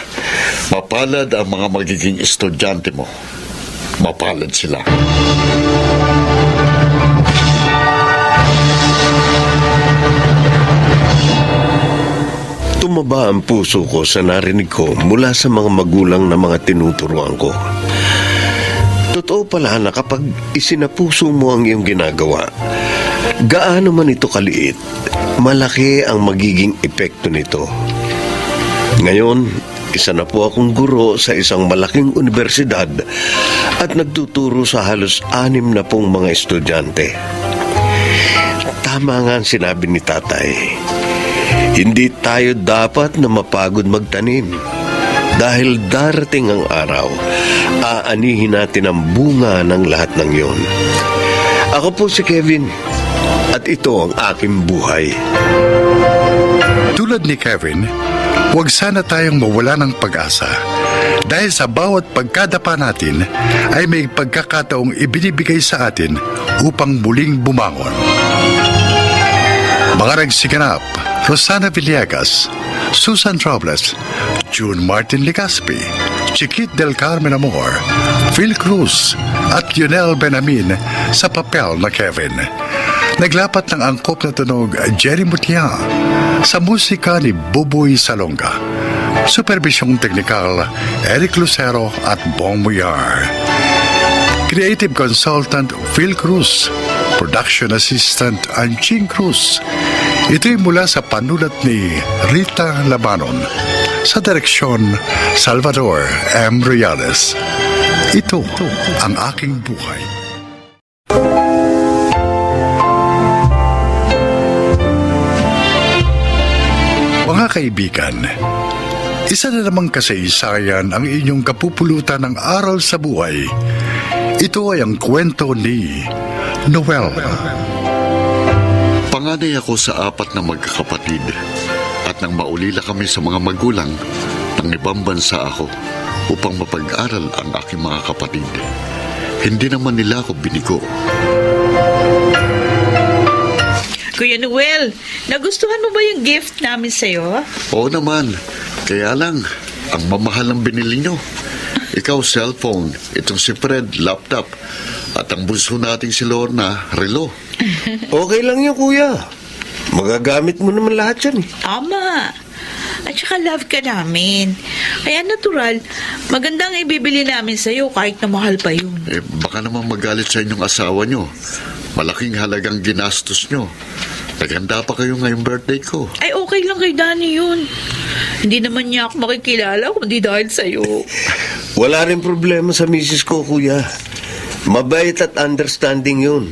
S7: Mapalad ang mga magiging estudyante mo. Mapalad sila.
S3: Tumaba ang puso ko sa narinig ko mula sa mga magulang na mga tinuturuan ko. Totoo pala na kapag isinapuso mo ang iyong ginagawa, gaano man ito kaliit, malaki ang magiging epekto nito. Ngayon, isa na po akong guro sa isang malaking universidad at nagtuturo sa halos 60 mga estudyante. Tama nga ang sinabi ni tatay. Hindi tayo dapat na mapagod magtanim dahil darating ang araw, aanihin natin ang bunga ng lahat ng yon. Ako po si Kevin at ito ang aking buhay.
S1: Tulad ni Kevin, huwag sana tayong mawala ng pag-asa dahil sa bawat pagkadapa natin ay may pagkakataong ibinibigay sa atin upang muling bumangon. Mga nagsiganap, Rosana Villegas, Susan Robles, June Martin Legaspi, Chiquit del Carmen Amor, Phil Cruz at Lionel Benamin sa papel na Kevin. Naglapat ng angkop na tunog Jerry Mutia sa musika ni Buboy Salonga. Supervisyong teknikal Eric Lucero at Bong Muyar. Creative Consultant Phil Cruz. Production Assistant Anching Cruz. Ito'y mula sa panulat ni Rita Labanon. Sa direksyon Salvador M. Reales. Ito ang aking buhay. Mga kaibigan, isa na namang kasaysayan ang inyong kapupulutan ng aral sa buhay. Ito ay ang kwento ni Noel.
S7: Panganay ako sa 4 na magkakapatid at nang maulila kami sa mga magulang, nang ibang bansa ako upang mapag-aral ang aking mga kapatid. Hindi naman nila ako binigo.
S4: Kuya Noel, nagustuhan mo ba yung gift namin sa'yo?
S7: Oo naman, kaya lang, ang mamahal ng binili nyo. Ikaw, cellphone, itong si Fred, laptop, at ang bunso nating si Lorna, relo.
S3: Okay lang yun, kuya. Magagamit mo naman lahat yan.
S4: Tama. At saka love ka namin. Kaya natural, magandang ibibili namin sa'yo kahit na mahal pa yun.
S7: Baka naman magalit sa inyong asawa nyo. Malaking halagang ginastos nyo. Naganda pa kayo ngayong birthday ko.
S4: Ay, okay lang kay Danny yun. Hindi naman niya ako makikilala kundi dahil sa'yo.
S3: Wala rin problema sa misis ko, kuya. Mabait at understanding yun.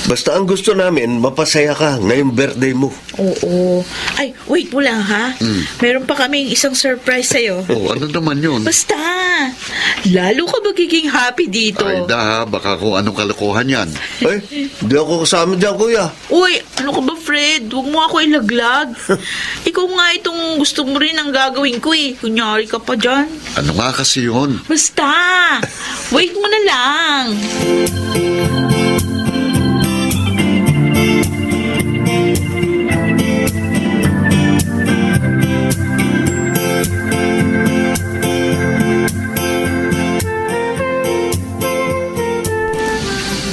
S3: Basta ang gusto namin, mapasaya ka ngayong birthday mo.
S4: Oo. Ay, wait mo lang ha. Meron pa kaming isang surprise sa'yo.
S7: Oh, ano naman yun?
S4: Basta, lalo ka magiging happy dito.
S7: Ay, baka kung anong kalokohan yan.
S3: Ay, di ako kasama dyan, kuya.
S4: Uy, ano ka ba, Fred? Huwag mo ako ilaglag. Ikaw nga itong gusto mo rin ang gagawin ko eh. Kunyari ka pa dyan.
S7: Ano nga kasi yun?
S4: Basta, wait mo na lang.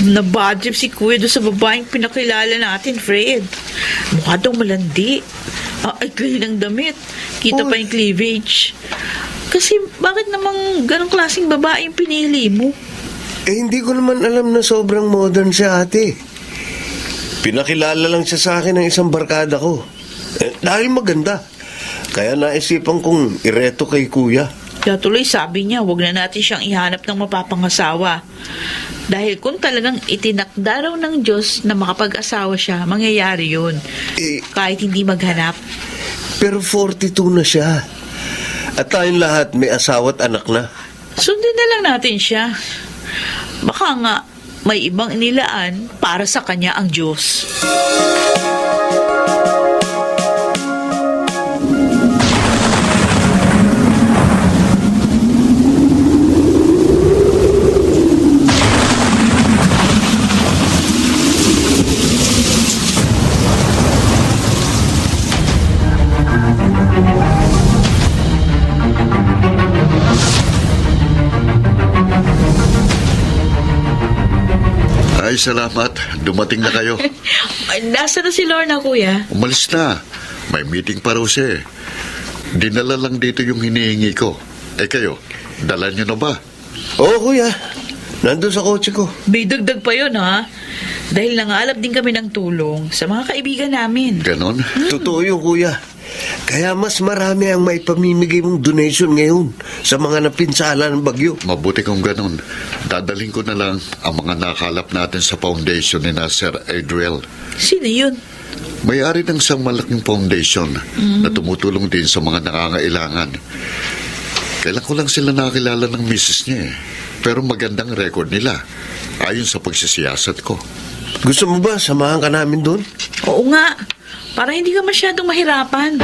S4: Nabadjip si Kuya doon sa babaeng pinakilala natin, Fred. Mukha daw malandi. Ay, clean ang damit. Kita pa yung cleavage. Kasi bakit namang ganong klaseng babae yung pinili mo?
S3: Eh, hindi ko naman alam na sobrang modern siya, ate. Pinakilala lang siya sa akin ng isang barkada ko. Dahil maganda. Kaya naisipan kong ireto kay kuya.
S4: Kaya tuloy sabi niya, wag na natin siyang ihanap ng mapapangasawa. Dahil kung talagang itinakda raw ng Diyos na makapag-asawa siya, mangyayari yun.
S3: Eh,
S4: Kahit hindi maghanap.
S3: pero 42 na siya. At tayong lahat may asawa at anak na.
S4: Sundin na lang natin siya. Baka nga may ibang inilaan para sa kanya ang Diyos.
S7: Ay, salamat. Dumating na kayo.
S4: Ay, nasa na si Lorna, kuya?
S7: Umalis na. May meeting pa raw siya eh. Dinala lang dito yung hinihingi ko. Eh kayo, dala nyo na ba?
S3: Oo, kuya. Nandun sa kotse ko.
S4: May dagdag pa yun, ha? Dahil nangalap din kami ng tulong sa mga kaibigan namin.
S7: Ganon?
S3: Totoo yun, kuya. Kaya mas marami ang may pamimigay mong donation ngayon sa mga napinsala ng bagyo.
S7: Mabuti kung ganon. Dadalhin ko na lang ang mga nakalap natin sa foundation ni na Sir Adriel.
S4: Sino yun?
S7: May-ari ng isang malaking foundation na tumutulong din sa mga nangangailangan. Kailan ko lang sila nakakilala ng misis niya eh. Pero magandang record nila ayon sa pagsisiyasat ko.
S3: Gusto mo ba samahan ka namin doon?
S4: Oo nga. Para hindi ka masyadong mahirapan.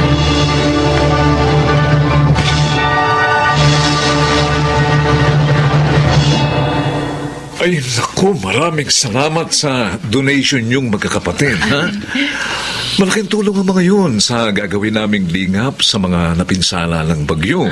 S5: Ay, naku, maraming salamat sa donation yung magkakapatid, ha? Malaking tulong ang mga yun sa gagawin naming lingap sa mga napinsala ng bagyo.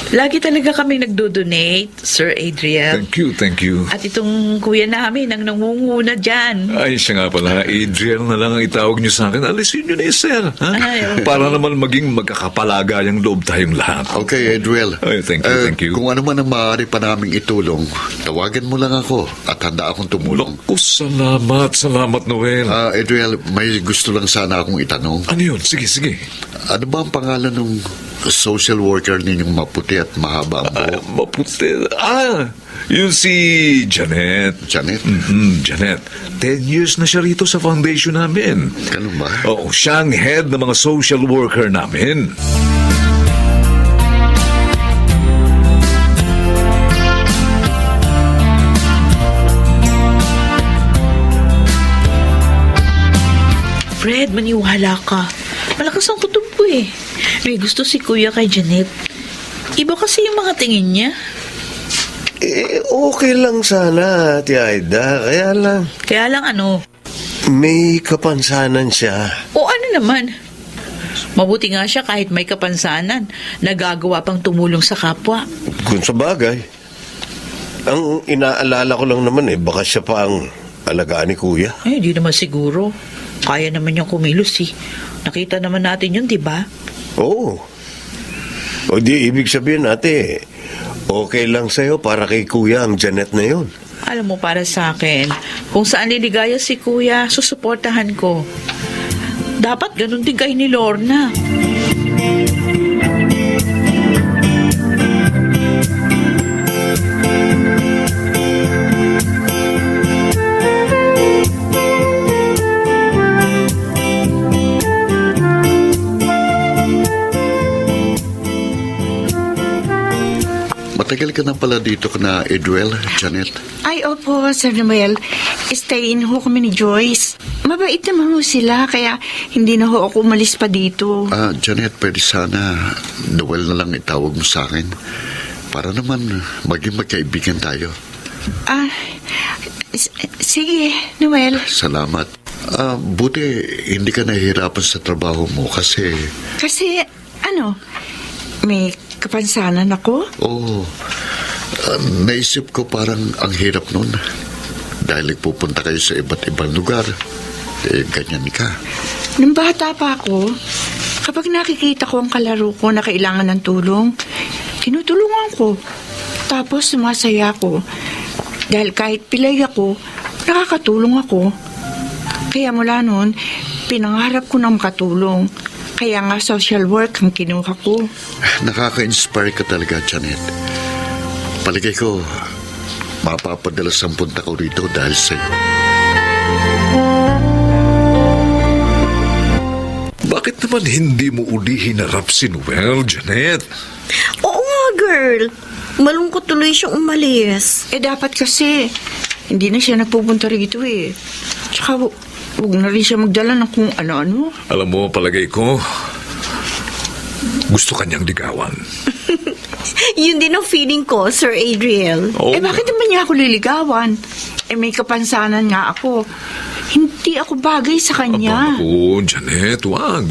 S4: Lagi talaga kami nagdo-donate, Sir Adriel.
S5: Thank you.
S4: At itong kuya namin ang nangunguna dyan.
S5: Ay, siya nga pala, Adriel na lang ang itawag niyo sa akin. Alisin niyo na eh, sir. Ha?
S4: Ay, okay.
S5: Para naman maging magkakapalagayang loob tayong lahat.
S7: Okay, Adriel.
S5: Ay, thank you.
S7: Kung ano man ang maaari pa naming itulong, tawagan mo lang ako at handa akong tumulong.
S5: Naku, salamat, Noel.
S7: Adriel, may gusto lang sana akong itanong.
S5: Ano yun? Sige.
S7: Ano ba ang pangalan ng social worker ninyong maputi at mahaba ang buhok?
S5: Maputi. Yun si Janet.
S7: Janet?
S5: Janet. 10 years na siya rito sa foundation namin.
S7: Ganun ba?
S5: Oo, siya ang head ng mga social worker namin.
S4: Fred, maniwala ka. Malakas ang kutob ko eh. May gusto si kuya kay Janet. Iba kasi yung mga tingin niya.
S3: Okay lang sana, Ate Aida.
S4: Kaya lang ano?
S3: May kapansanan siya.
S4: O ano naman? Mabuti nga siya kahit may kapansanan. Nagagawa pang tumulong sa kapwa.
S3: Kung sa bagay. Ang inaalala ko lang naman baka siya pa ang alagaan ni Kuya.
S4: Di naman siguro. Kaya naman niyang kumilos eh. Nakita naman natin yun, di ba?
S3: Oo. O di ibig sabihin ate, okay lang sa'yo para kay Kuya ang Janet na yon.
S4: Alam mo, para sa akin, kung saan liligaya si kuya, susuportahan ko. Dapat ganun din kay ni Lorna.
S7: Matagal ka na pala dito na Adriel, Janet.
S2: Ay, opo, Sir Noel. Stay in ho kami ni Joyce. Mabait naman ho sila, kaya hindi na ho ako umalis pa dito.
S7: Janet, pwede sana Noel na lang itawag mo sa akin. Para naman maging magkaibigan tayo.
S2: Sige, Noel.
S7: Salamat. Buti hindi ka nahihirapan sa trabaho mo kasi...
S2: Kasi, may kapansanan ako?
S7: Oo. Naisip ko parang ang hirap nun. Dahil nagpupunta kayo sa iba't ibang lugar. Ganyan ka.
S2: Nung bata pa ako, kapag nakikita ko ang kalaro ko na kailangan ng tulong, tinutulungan ko. Tapos sumasaya ako. Dahil kahit pilay ako, nakakatulong ako. Kaya mula noon, pinangarap ko na makatulong. Kaya nga social work ang kinuha ko.
S7: Nakaka-inspire ka talaga, Janet. Paligay ko, Mapapadalas ang punta ko rito dahil sa'yo.
S5: Bakit naman hindi mo uli hinarap si Noel, Janet?
S6: Oo nga, girl. Malungkot tuloy siyang umalis.
S2: Dapat kasi, hindi na siya nagpupunta rito eh. Tsaka, huwag na rin siya magdala ng kung ano-ano.
S5: Alam mo, palagay ko, gusto kanyang ligawan.
S6: Yun din ang feeling ko, Sir Adriel.
S5: Oh,
S2: Bakit naman niya ako liligawan? May kapansanan nga ako. Hindi ako bagay sa kanya.
S5: Aba, Janet, wag.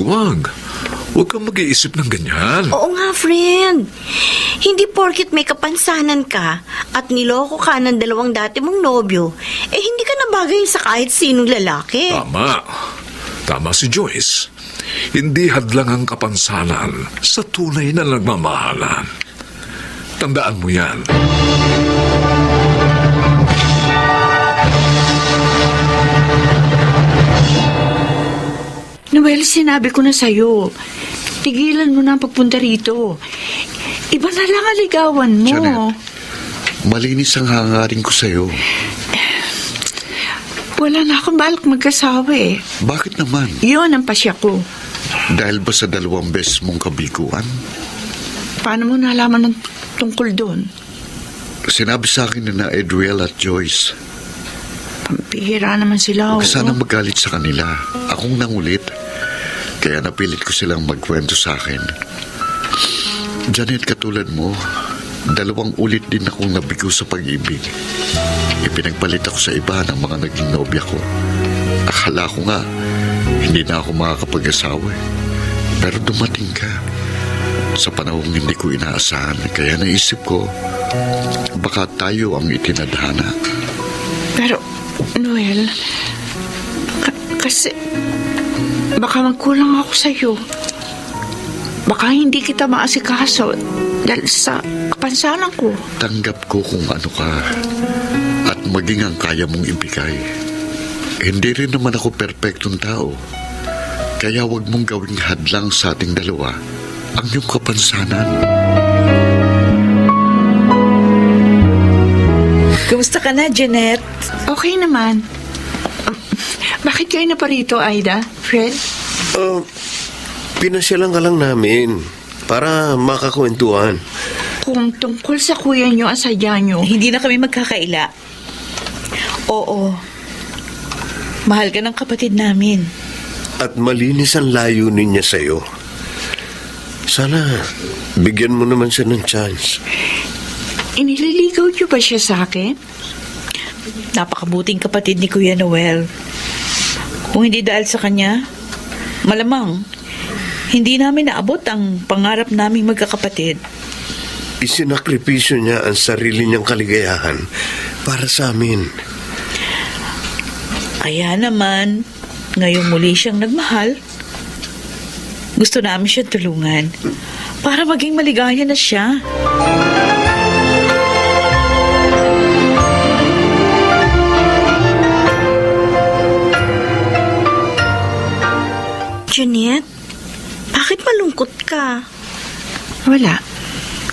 S5: Huwag kang mag-iisip ng ganyan.
S6: Oo nga, friend. Hindi porkit may kapansanan ka at niloko ka ng 2 dati mong nobyo, hindi ka na bagay sa kahit sinong lalaki.
S5: Tama si Joyce. Hindi hadlang ang kapansanan sa tunay na nagmamahalan. Tandaan mo yan.
S2: Noel, sinabi ko na sa'yo. Tigilan mo na ang pagpunta rito. Iba na lang ang ligawan mo.
S7: Janet. Malinis ang hangarin ko sa'yo.
S2: Wala na akong balak magkasawa eh.
S7: Bakit naman?
S2: Yun ang pasya ko.
S7: Dahil ba sa 2 beses mong kabiguan?
S2: Paano mo nalaman ng tungkol doon?
S7: Sinabi sa akin na Adriel at Joyce.
S2: Pampihira naman sila.
S7: Huwag
S2: oo.
S7: sanang magalit sa kanila. Akong nangulit. Kaya napilit ko silang magkwento sa akin. Janet, katulad mo, 2 ulit din akong nabigo sa pag-ibig. Ipinagpalit ako sa iba ng mga naging nobya ko. Akala ko nga, hindi na ako makakapag-asawa. Pero dumating ka. Sa panahong hindi ko inaasahan, kaya naisip ko, baka tayo ang itinadhana.
S2: Pero, Noel, kasi baka magkulang ako sa'yo. Baka hindi kita maasikaso dahil sa kapansanan ko.
S7: Tanggap ko kung ano ka at maging ang kaya mong ibigay. Hindi rin naman ako perpektong tao. Kaya wag mong gawing hadlang sa ating dalawa ang iyong kapansanan.
S4: Kumusta ka na, Janet?
S2: Okay naman. Bakit kayo na pa rito, Aida? Fred?
S3: Pinasyalan ka lang namin para makakwentuhan.
S2: Kung tungkol sa kuya niyo ang sadya niyo,
S4: Hindi na kami magkakaila. Oo. Mahal ka ng kapatid namin.
S3: At malinis ang layunin niya sa'yo. Sana bigyan mo naman siya ng chance.
S2: inililigaw niyo ba siya sa akin?
S4: Napakabuting kapatid ni Kuya Noel. Kung hindi dahil sa kanya, malamang hindi namin naabot ang pangarap naming magkakapatid.
S3: Isinakripisyo niya ang sarili niyang kaligayahan para sa amin.
S4: Kaya naman, ngayong muli siyang nagmahal, gusto namin siya tulungan para maging maligaya na siya.
S6: Janet, bakit malungkot ka?
S2: Wala.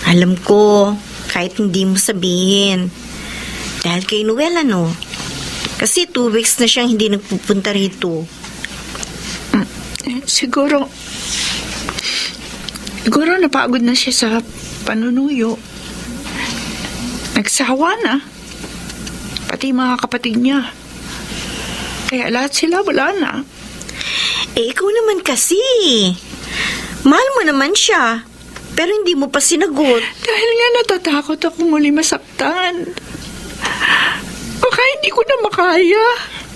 S6: Alam ko, kahit hindi mo sabihin. Dahil kay Noel, ano? Kasi 2 weeks na siyang hindi nagpupunta rito.
S2: Siguro napagod na siya sa panunuyo. Nagsawa na. Pati mga kapatid niya. Kaya lahat sila wala na.
S6: Ikaw naman kasi. Mahal mo naman siya. Pero hindi mo pa sinagot.
S2: Dahil nga natatakot ako muli masaktan. Baka hindi ko na makaya.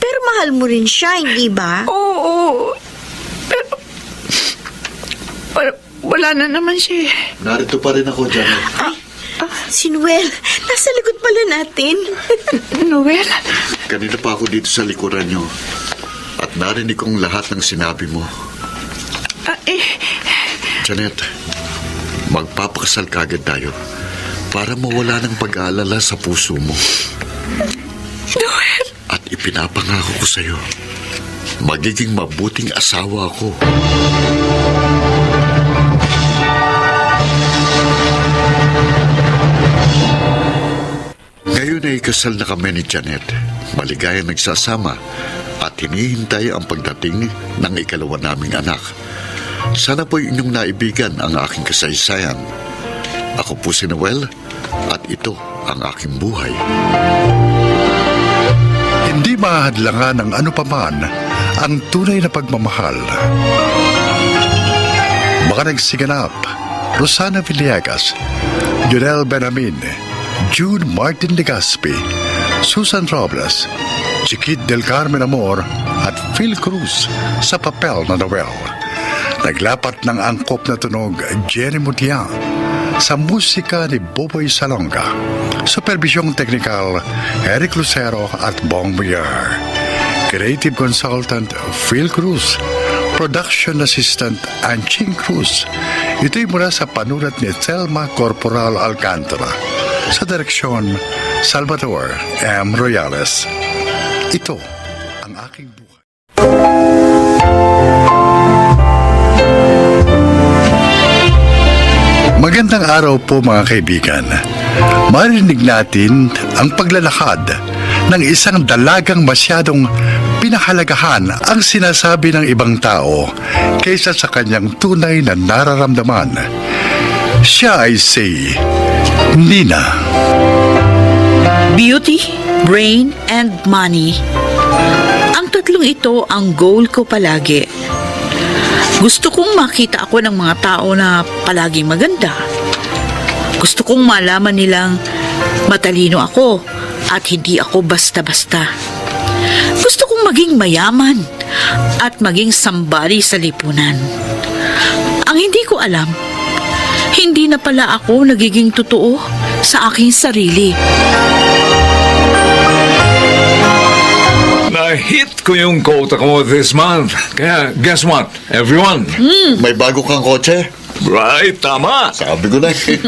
S6: Pero mahal mo rin siya, hindi ba?
S2: Oo. Pero wala na naman siya.
S7: Narito pa rin ako, Janet.
S6: Si Noel, nasa likod pala natin.
S2: Noel?
S7: Kanina pa ako dito sa likuran niyo. At narinig kong lahat ng sinabi mo. Janet, magpapakasal kagad tayo para mawala ng pag-aalala sa puso mo.
S2: Noel?
S7: At ipinapangako ko sa'yo, magiging mabuting asawa ako. Ngayon Ngayon ay kasal na kami ni Janet. Maligayang nagsasama at hinihintay ang pagdating ng ikalawa naming anak. Sana po inyong naibigan ang aking kasaysayan. Ako po si Noel at ito ang aking buhay.
S1: Hindi mahadlangan ng ano paman ang tunay na pagmamahal. Mga nagsiganap, Rosana Villegas, Junel Benamin, June Martin Legaspi, Susan Robles, Chiquit del Carmen Amor at Phil Cruz sa papel na Noel. Naglapat ng angkop na tunog Jenny Mutiang sa musika ni Boboy Salonga. Supervisyong teknikal Eric Lucero at Bong Villar. Creative Consultant Phil Cruz. Production Assistant Anching Cruz. Ito'y mula sa panulat ni Thelma Corporal Alcantara. Sa direksyon Salvador M. Royales. Ito ang aking buhay. Magandang araw po mga kaibigan. Marinig natin ang paglalakad ng isang dalagang masyadong pinahalagahan ang sinasabi ng ibang tao kaysa sa kanyang tunay na nararamdaman. Siya ay si Nina.
S4: Beauty, brain, and money. Ang tatlong ito ang goal ko palagi. Gusto kong makita ako ng mga tao na palaging maganda. Gusto kong malaman nilang matalino ako at hindi ako basta-basta. Gusto kong maging mayaman at maging somebody sa lipunan. Ang hindi ko alam, hindi na pala ako nagiging totoo sa aking sarili.
S5: Na-hit ko yung quota ko this month. Kaya, guess what, everyone?
S7: May bago kang kotse?
S5: Right, tama.
S7: Sabi ko na eh.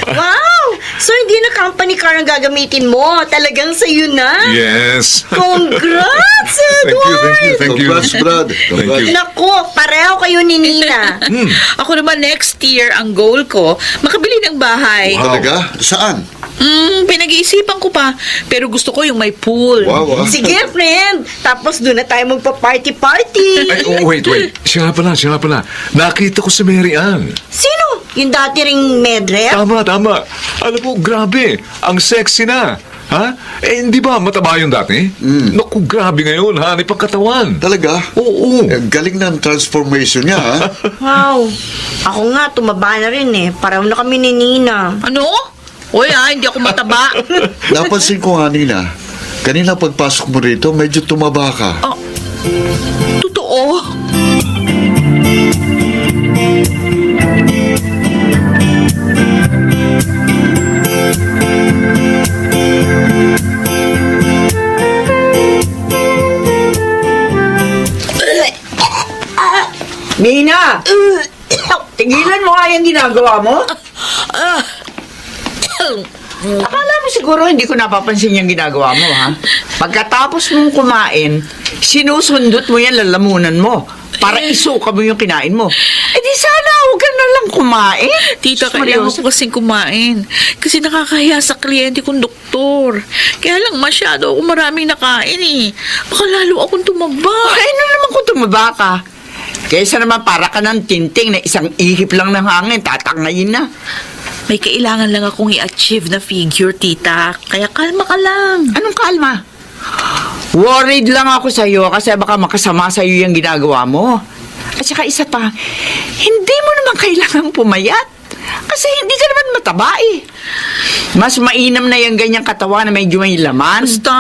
S6: Wow! So, hindi na company car ang gagamitin mo. Talagang sa'yo na.
S5: Yes.
S6: Congrats,
S5: Thank you,
S6: Edward!
S5: thank you, thank you.
S7: Congrats, Brad.
S5: Thank you.
S6: Naku, pareho kayo ni Nina.
S4: Ako naman next year, ang goal ko, makabili ng bahay.
S7: Talaga? Saan?
S4: Pinag-iisipan ko pa. Pero gusto ko yung may pool.
S7: Wow.
S6: Sige, friend. Tapos doon na tayo magpa-party-party.
S5: Ay, oh, wait. Siya nga pala. Nakita ko si Mary Ann.
S6: Sino? Yung dati ring medrep?
S5: Tama. Alam mo, grabe. Ang sexy na. Ha? Hindi ba mataba yung dati? Naku, grabe ngayon. Hanip ang katawan.
S7: Talaga?
S5: Oo.
S7: Galing na ang transformation niya, ha?
S6: Wow. Ako nga, tumaba na rin eh. Pareho na kami ni Nina.
S4: Ano? Hoy, hindi ako mataba.
S7: Napansin ko nga, Nina. Kanina pagpasok mo rito, medyo tumaba ka.
S4: Totoo?
S2: Nina! Tigilan mo nga yung ginagawa mo? Akala mo siguro hindi ko napapansin yung ginagawa mo, ha? Pagkatapos mong kumain, sinusundot mo yan lalamunan mo para isuka mo yung kinain mo. Eh di sana huwag ka na lang kumain.
S4: Tita, kailangan ko kasing kumain. Kasi nakakahiya sa kliyente kong doktor. Kaya lang masyado ako maraming nakain eh. Baka lalo akong tumaba.
S2: Ay, ano naman kung tumaba ka? Kaysa naman para ka ng tinting na isang ihip lang ng hangin, tatangayin na.
S4: May kailangan lang akong i-achieve na figure, tita. Kaya kalma ka lang.
S2: Anong kalma? Worried lang ako sa'yo kasi baka makasama sa'yo yung ginagawa mo. At saka isa pa, hindi mo naman kailangang pumayat. Kasi hindi ka naman mataba eh. Mas mainam na yung ganyang katawan na medyo may laman.
S4: Basta,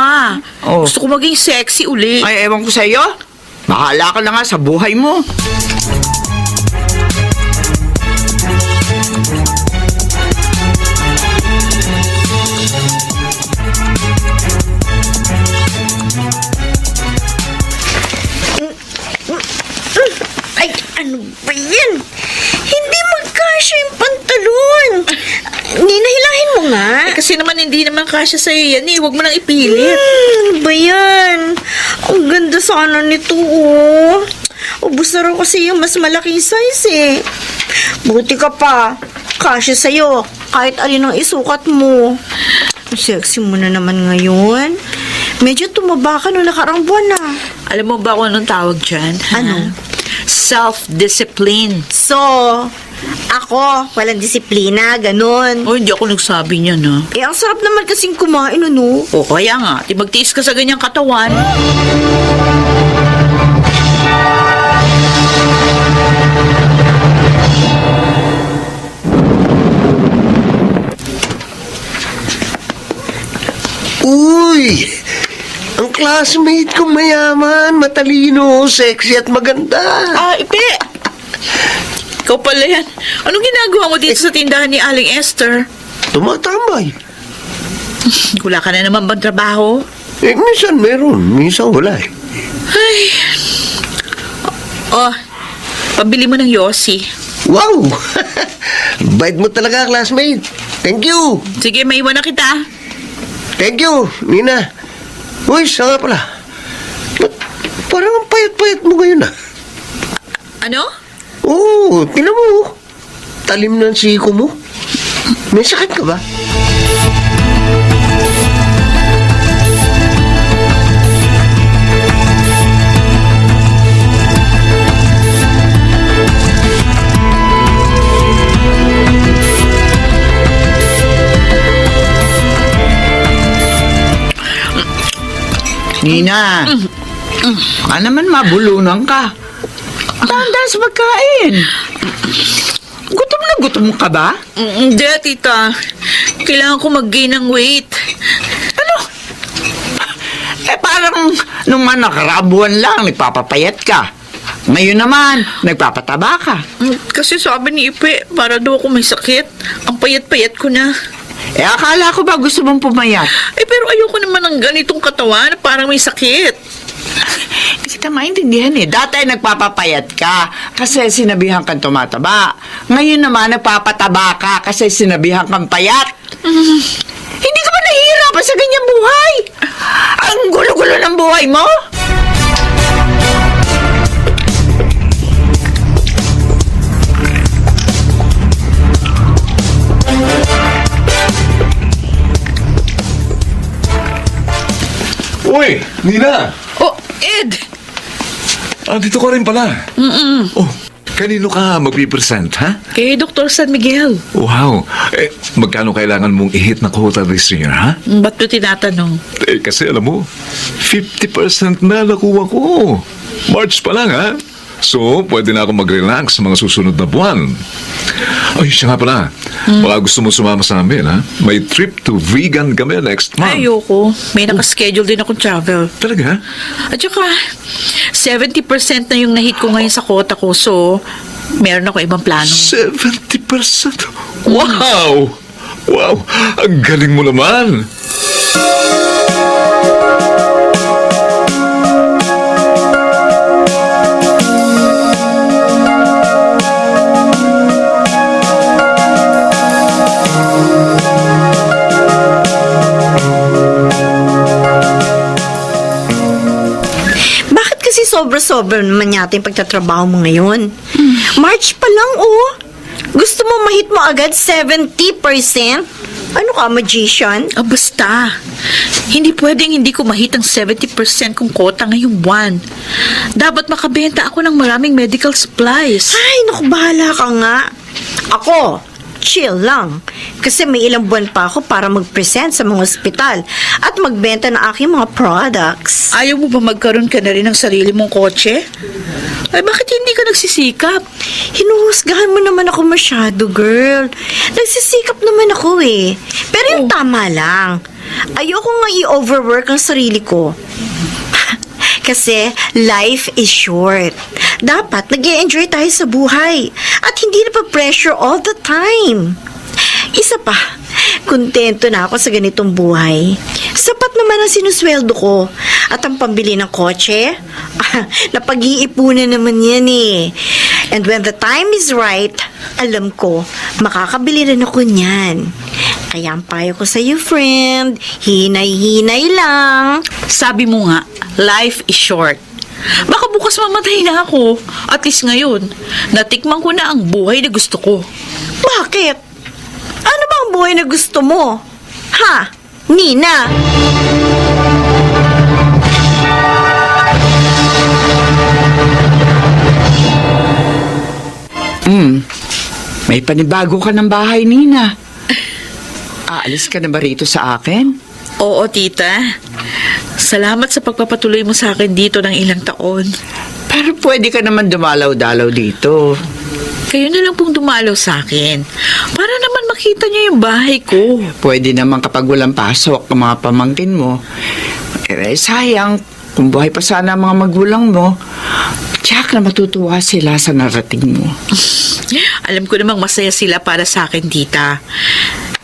S2: Oh.
S4: gusto ko maging sexy uli.
S2: Ay, ewan ko sa'yo. Bahala ka na nga sa buhay mo.
S6: Ay, ano ba yan? Hindi magkasya yung pantalon. Nina, hilahin mo nga.
S4: Kasi naman hindi naman kasya sa'yo yan eh. Huwag mo nang ipilit.
S6: Ano ba yan? Ang ganda sana nito, oh. Ubus na raw kasi yung mas malaking size, eh. Buti ka pa. Kasya sa'yo. kahit alin ang isukat mo. Sexy mo na naman ngayon. Medyo tumaba ka nung nakarang buwan na.
S4: Alam mo ba kung anong tawag dyan? ha?
S6: Ano?
S4: Self-discipline.
S6: So, ako, walang disiplina, ganun.
S4: Oh, hindi ako nagsabi niya na.
S6: Ang sarap naman kasing kumain, ano?
S4: O kaya nga, magtiis ka sa ganyang katawan.
S3: Uy! Ang classmate ko mayaman, matalino, sexy at maganda.
S4: Ipe! Ikaw pala yan. Anong ginagawa mo dito sa tindahan ni Aling Esther?
S3: Tumatambay.
S4: Wala ka na naman bang trabaho?
S3: Minsan meron, minsan wala eh.
S4: Ay. Oh, pabili mo ng Yossi.
S3: Wow! Bait mo talaga, classmate. Thank you.
S4: Sige, maiwan na kita.
S3: Thank you, Nina. Uy, siya nga pala. Parang ang payat-payat mo ngayon ah.
S4: Ano?
S3: Oo, tinan mo. Talim ng siko mo. May sakit ka ba?
S2: Nina, naman mabulunan ka. Tandaan sa pagkain. Gutom ka ba?
S4: Hindi, tita. Kailangan ko mag-gain ng weight.
S2: Ano? Parang nung manakarabuan lang, nagpapapayat ka. Ngayon naman, nagpapataba ka.
S4: Kasi sabi ni Ipe, para daw ako may sakit. Ang payat-payat ko na.
S2: Akala ko ba gusto mong pumayat?
S4: Pero ayoko naman ng ganitong katawan na parang may sakit.
S2: Hindi kita maintindihan eh. Dati nagpapapayat ka kasi sinabihan kang tumataba. Ngayon naman nagpapataba ka kasi sinabihan kang payat. Hindi ka ba nahihirapan sa ganyang buhay? Ang gulo-gulo ng buhay mo?
S5: Uy, Nina!
S4: Oh, Ed!
S5: Dito ka rin pala. Oh, kanino ka magpipresent, ha?
S4: Kay Dr. San Miguel.
S5: Wow. Magkano kailangan mong i-hit na quota this year, ha?
S4: Ba't mo tinatanong?
S5: Kasi alam mo, 50% na nakuha ko. March pa lang, ha? So, pwede na ako mag-relax sa mga susunod na buwan. Ay, siya nga pala. Baka gusto mo sumama sa amin, ha? May trip to vegan kami next month.
S4: Ayoko. May nakaschedule din akong travel.
S5: Talaga?
S4: At saka, 70% na yung nahit ko ngayon sa quota ko. So, meron ako ibang plano.
S5: 70%? Wow! Wow! Ang galing mo naman!
S6: Sobra-sobra naman yata yung pagtatrabaho mo ngayon. March pa lang, oh. Gusto mo mahit mo agad 70%? Ano ka, magician?
S4: Basta. Hindi pwedeng hindi ko mahit ang 70% kong quota ngayong buwan. Dapat makabenta ako ng maraming medical supplies.
S6: Ay, naku, bahala ka nga. Ako, chill lang. Kasi may ilang buwan pa ako para mag-present sa mga ospital at magbenta ng aking mga products.
S4: Ayaw mo ba magkaroon ka na rin ng sarili mong kotse? Ay, bakit hindi ka nagsisikap?
S6: Hinuhusgahan mo naman ako masyado, girl. Nagsisikap naman ako eh. Pero yung tama lang. Ayoko nga i-overwork ang sarili ko. Kasi life is short. Dapat nag-e-enjoy tayo sa buhay at hindi na pa-pressure all the time. Isa pa, kontento na ako sa ganitong buhay. Sapat naman ang sinusweldo ko at ang pambili ng kotse. Napag-iipunan naman yan eh. And when the time is right, alam ko, makakabili rin ako niyan. Kaya ang payo ko sa iyo, friend, hinay-hinay lang.
S4: Sabi mo nga, life is short. Baka bukas mamatay na ako. At least ngayon, natikman ko na ang buhay na gusto ko.
S6: Bakit? Ano ba ang buhay na gusto mo? Ha? Nina?
S2: May panibago ka ng bahay, Nina. Aalis ka na ba rito sa akin?
S4: Oo, tita. Salamat sa pagpapatuloy mo sa akin dito ng ilang taon.
S2: Pero pwede ka naman dumalaw-dalaw dito.
S4: Kayo na lang pong dumalaw sa akin. Para naman makita niyo yung bahay ko.
S2: Pwede naman kapag walang pasok ang mga pamangkin mo. Sayang, kung buhay pa sana ang mga magulang mo, tiyak na matutuwa sila sa narating mo.
S4: Alam ko namang masaya sila para sa akin, tita.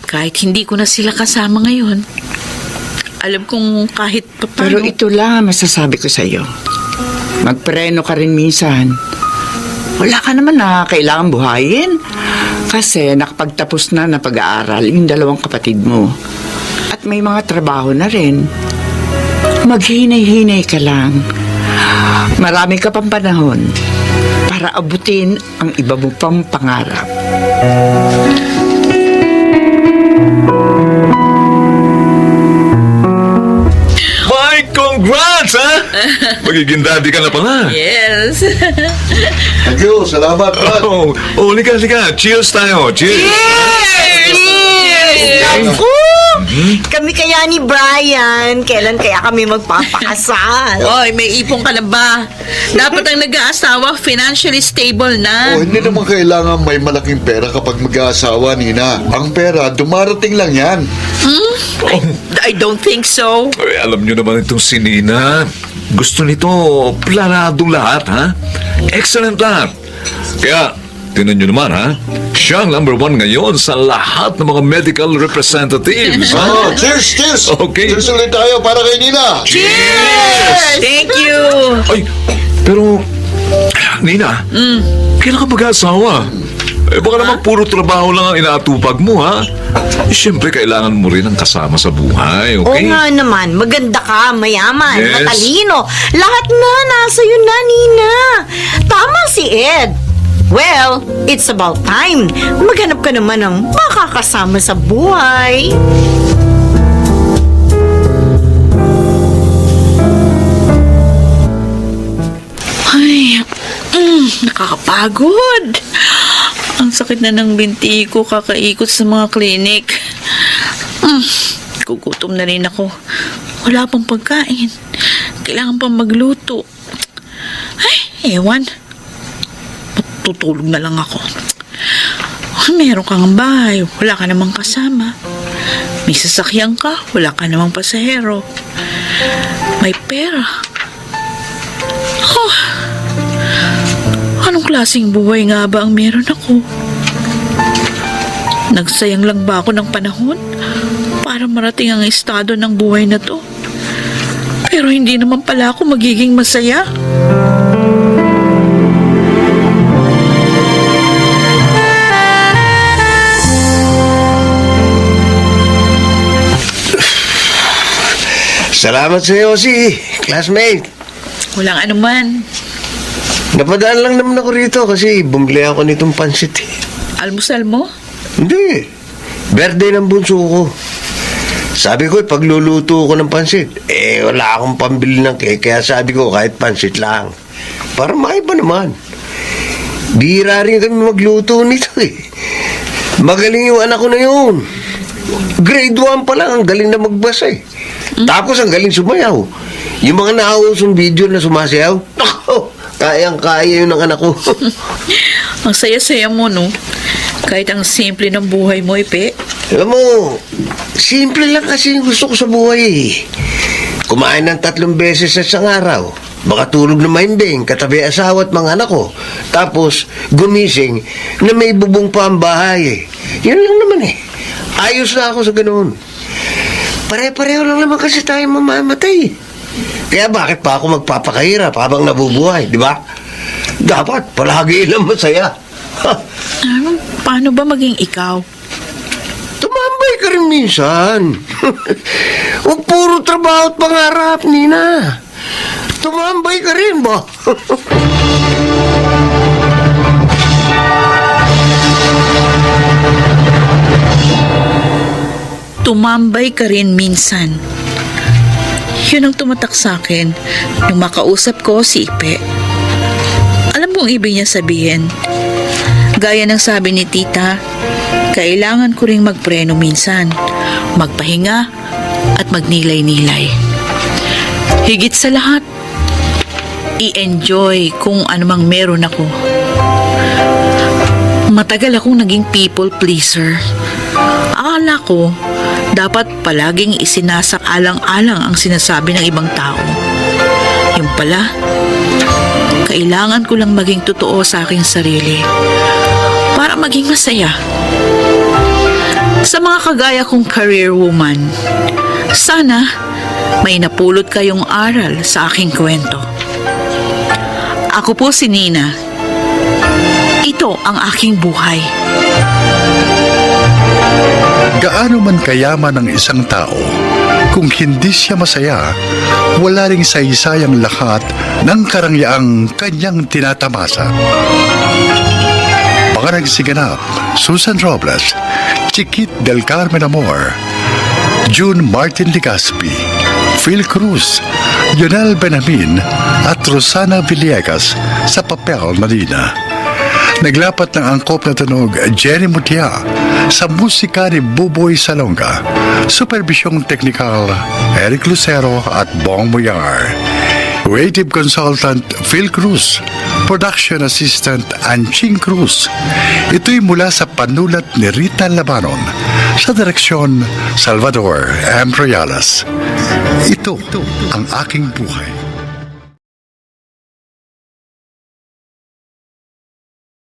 S4: Kahit hindi ko na sila kasama ngayon. Alam kong kahit
S2: Pero
S4: paano...
S2: ito lang ang masasabi ko sa'yo. Magpreno ka rin minsan. Wala ka naman na kailangan buhayin. Kasi nakapagtapos na pag-aaral yung dalawang kapatid mo. At may mga trabaho na rin. Maghinay-hinay ka lang. Marami ka pang panahon para abutin ang iba mo pang pangarap.
S5: My congrats, ha? Magiging daddy ka na pala.
S4: Yes.
S7: Thank you. Salamat, Brad.
S5: Lika. Cheers tayo. Cheers.
S6: Naku! Kami kaya ni Brian, kailan kaya kami magpapakasal?
S4: Oy, may ipon ka na ba? Dapat ang nag-aasawa financially stable na.
S7: Hindi naman kailangan may malaking pera kapag mag-aasawa, Nina. Ang pera, dumarating lang yan.
S4: I don't think so.
S5: Ay, alam nyo naman itong si Nina. Gusto nito planadong lahat, ha? Excellent lahat. Kaya, tinan nyo naman, ha? Siya ang number 1 ngayon sa lahat ng mga medical representatives, ha?
S7: Oh, cheers, cheers.
S5: Okay.
S7: Cheers ulit tayo para kay Nina.
S4: Cheers! Thank you.
S5: Ay, pero, Nina, kailan ka mag-asawa? Baka naman puro trabaho lang ang inaatupag mo, ha? Siyempre, kailangan mo rin ang kasama sa buhay,
S6: Oo
S5: okay?
S6: nga naman, maganda ka, mayaman,
S5: Yes.
S6: matalino. Lahat na, nasa yun na, Nina. Tama si Ed. Well, it's about time. Maghanap ka naman ng makakasama sa buhay.
S4: Ay, nakakapagod. Ang sakit na ng binti ko kakaikot sa mga klinik. Gugutom na rin ako. Wala pang pagkain. Kailangan pang magluto. Ay, ewan. Matutulog na lang ako. Meron kang bahay, wala ka namang kasama. May sasakyan ka, wala ka namang pasahero. May pera. Oh, anong klaseng buhay nga ba ang meron ako? Nagsayang lang ba ako ng panahon para marating ang estado ng buhay na to? Pero hindi naman pala ako magiging masaya.
S3: Salamat sa iyo, si classmate.
S4: Walang anuman.
S3: Napadaan lang naman ako rito kasi bumili ako nitong pansit.
S4: Almusal mo?
S3: Hindi. Birthday ng bunso ko. Sabi ko, pagluluto ko ng pansit, wala akong pambili ng cake, kaya sabi ko, kahit pansit lang. Para maiba naman. Bihira rin kami magluto nito eh. Magaling yung anak ko na yun. Grade 1 pa lang, ang galing na magbasa eh. Tapos ang galing sumayaw. Yung mga nakausong video na sumasayaw, kayang-kaya yun ng anak ko.
S4: Ang saya-saya mo, no? Kahit ang simple ng buhay mo, Ipe.
S3: Alam mo, simple lang kasi yung gusto ko sa buhay eh. Kumain ng 3 beses sa isang araw. Makatulog na mahinding, katabi asawa at mga anak ko. Tapos, gumising na may bubong pa ang bahay eh. Yan lang naman eh. Ayos na ako sa ganoon. Pare-pareho lang naman kasi tayo mamamatay. Kaya bakit pa ako magpapakahirap habang nabubuhay, di ba? Dapat palagi lang masaya.
S4: Paano ba maging ikaw?
S3: Tumambay ka rin minsan. Huwag puro trabaho at pangarap, Nina. Tumambay ka rin ba?
S4: tumambay ka rin minsan. Yun ang tumatak sa akin nung makausap ko si Ipe. Alam mo ang ibig niya sabihin? Gaya ng sabi ni tita, kailangan ko ring magpreno minsan, magpahinga at magnilay-nilay. Higit sa lahat, i-enjoy kung anumang meron ako. Matagal akong naging people pleaser. Akala ko, dapat palaging isinasaalang-alang ang sinasabi ng ibang tao. Yung pala, kailangan ko lang maging totoo sa aking sarili para maging masaya. Sa mga kagaya kong career woman, sana may napulot kayong aral sa aking kwento. Ako po si Nina. Ito ang aking buhay.
S1: Gaano man kayaman ang isang tao, kung hindi siya masaya, wala ring saysayang lahat ng karangyang kanyang tinatamasa. Mga nagsiganap, Susan Robles, Chiquit del Carmen Amor, June Martin Ligaspi, Phil Cruz, Yonel Benamin at Rosana Villegas sa papel na Nina. Naglapat ng angkop na tunog Jenny Mutia sa musika ni Buboy Salonga, supervisyong teknikal Eric Lucero at Bong Muyar. Creative Consultant Phil Cruz, Production Assistant Anching Cruz. Ito'y mula sa panulat ni Rita Labanon, sa direksyon Salvador M. Royales. Ito ang aking buhay.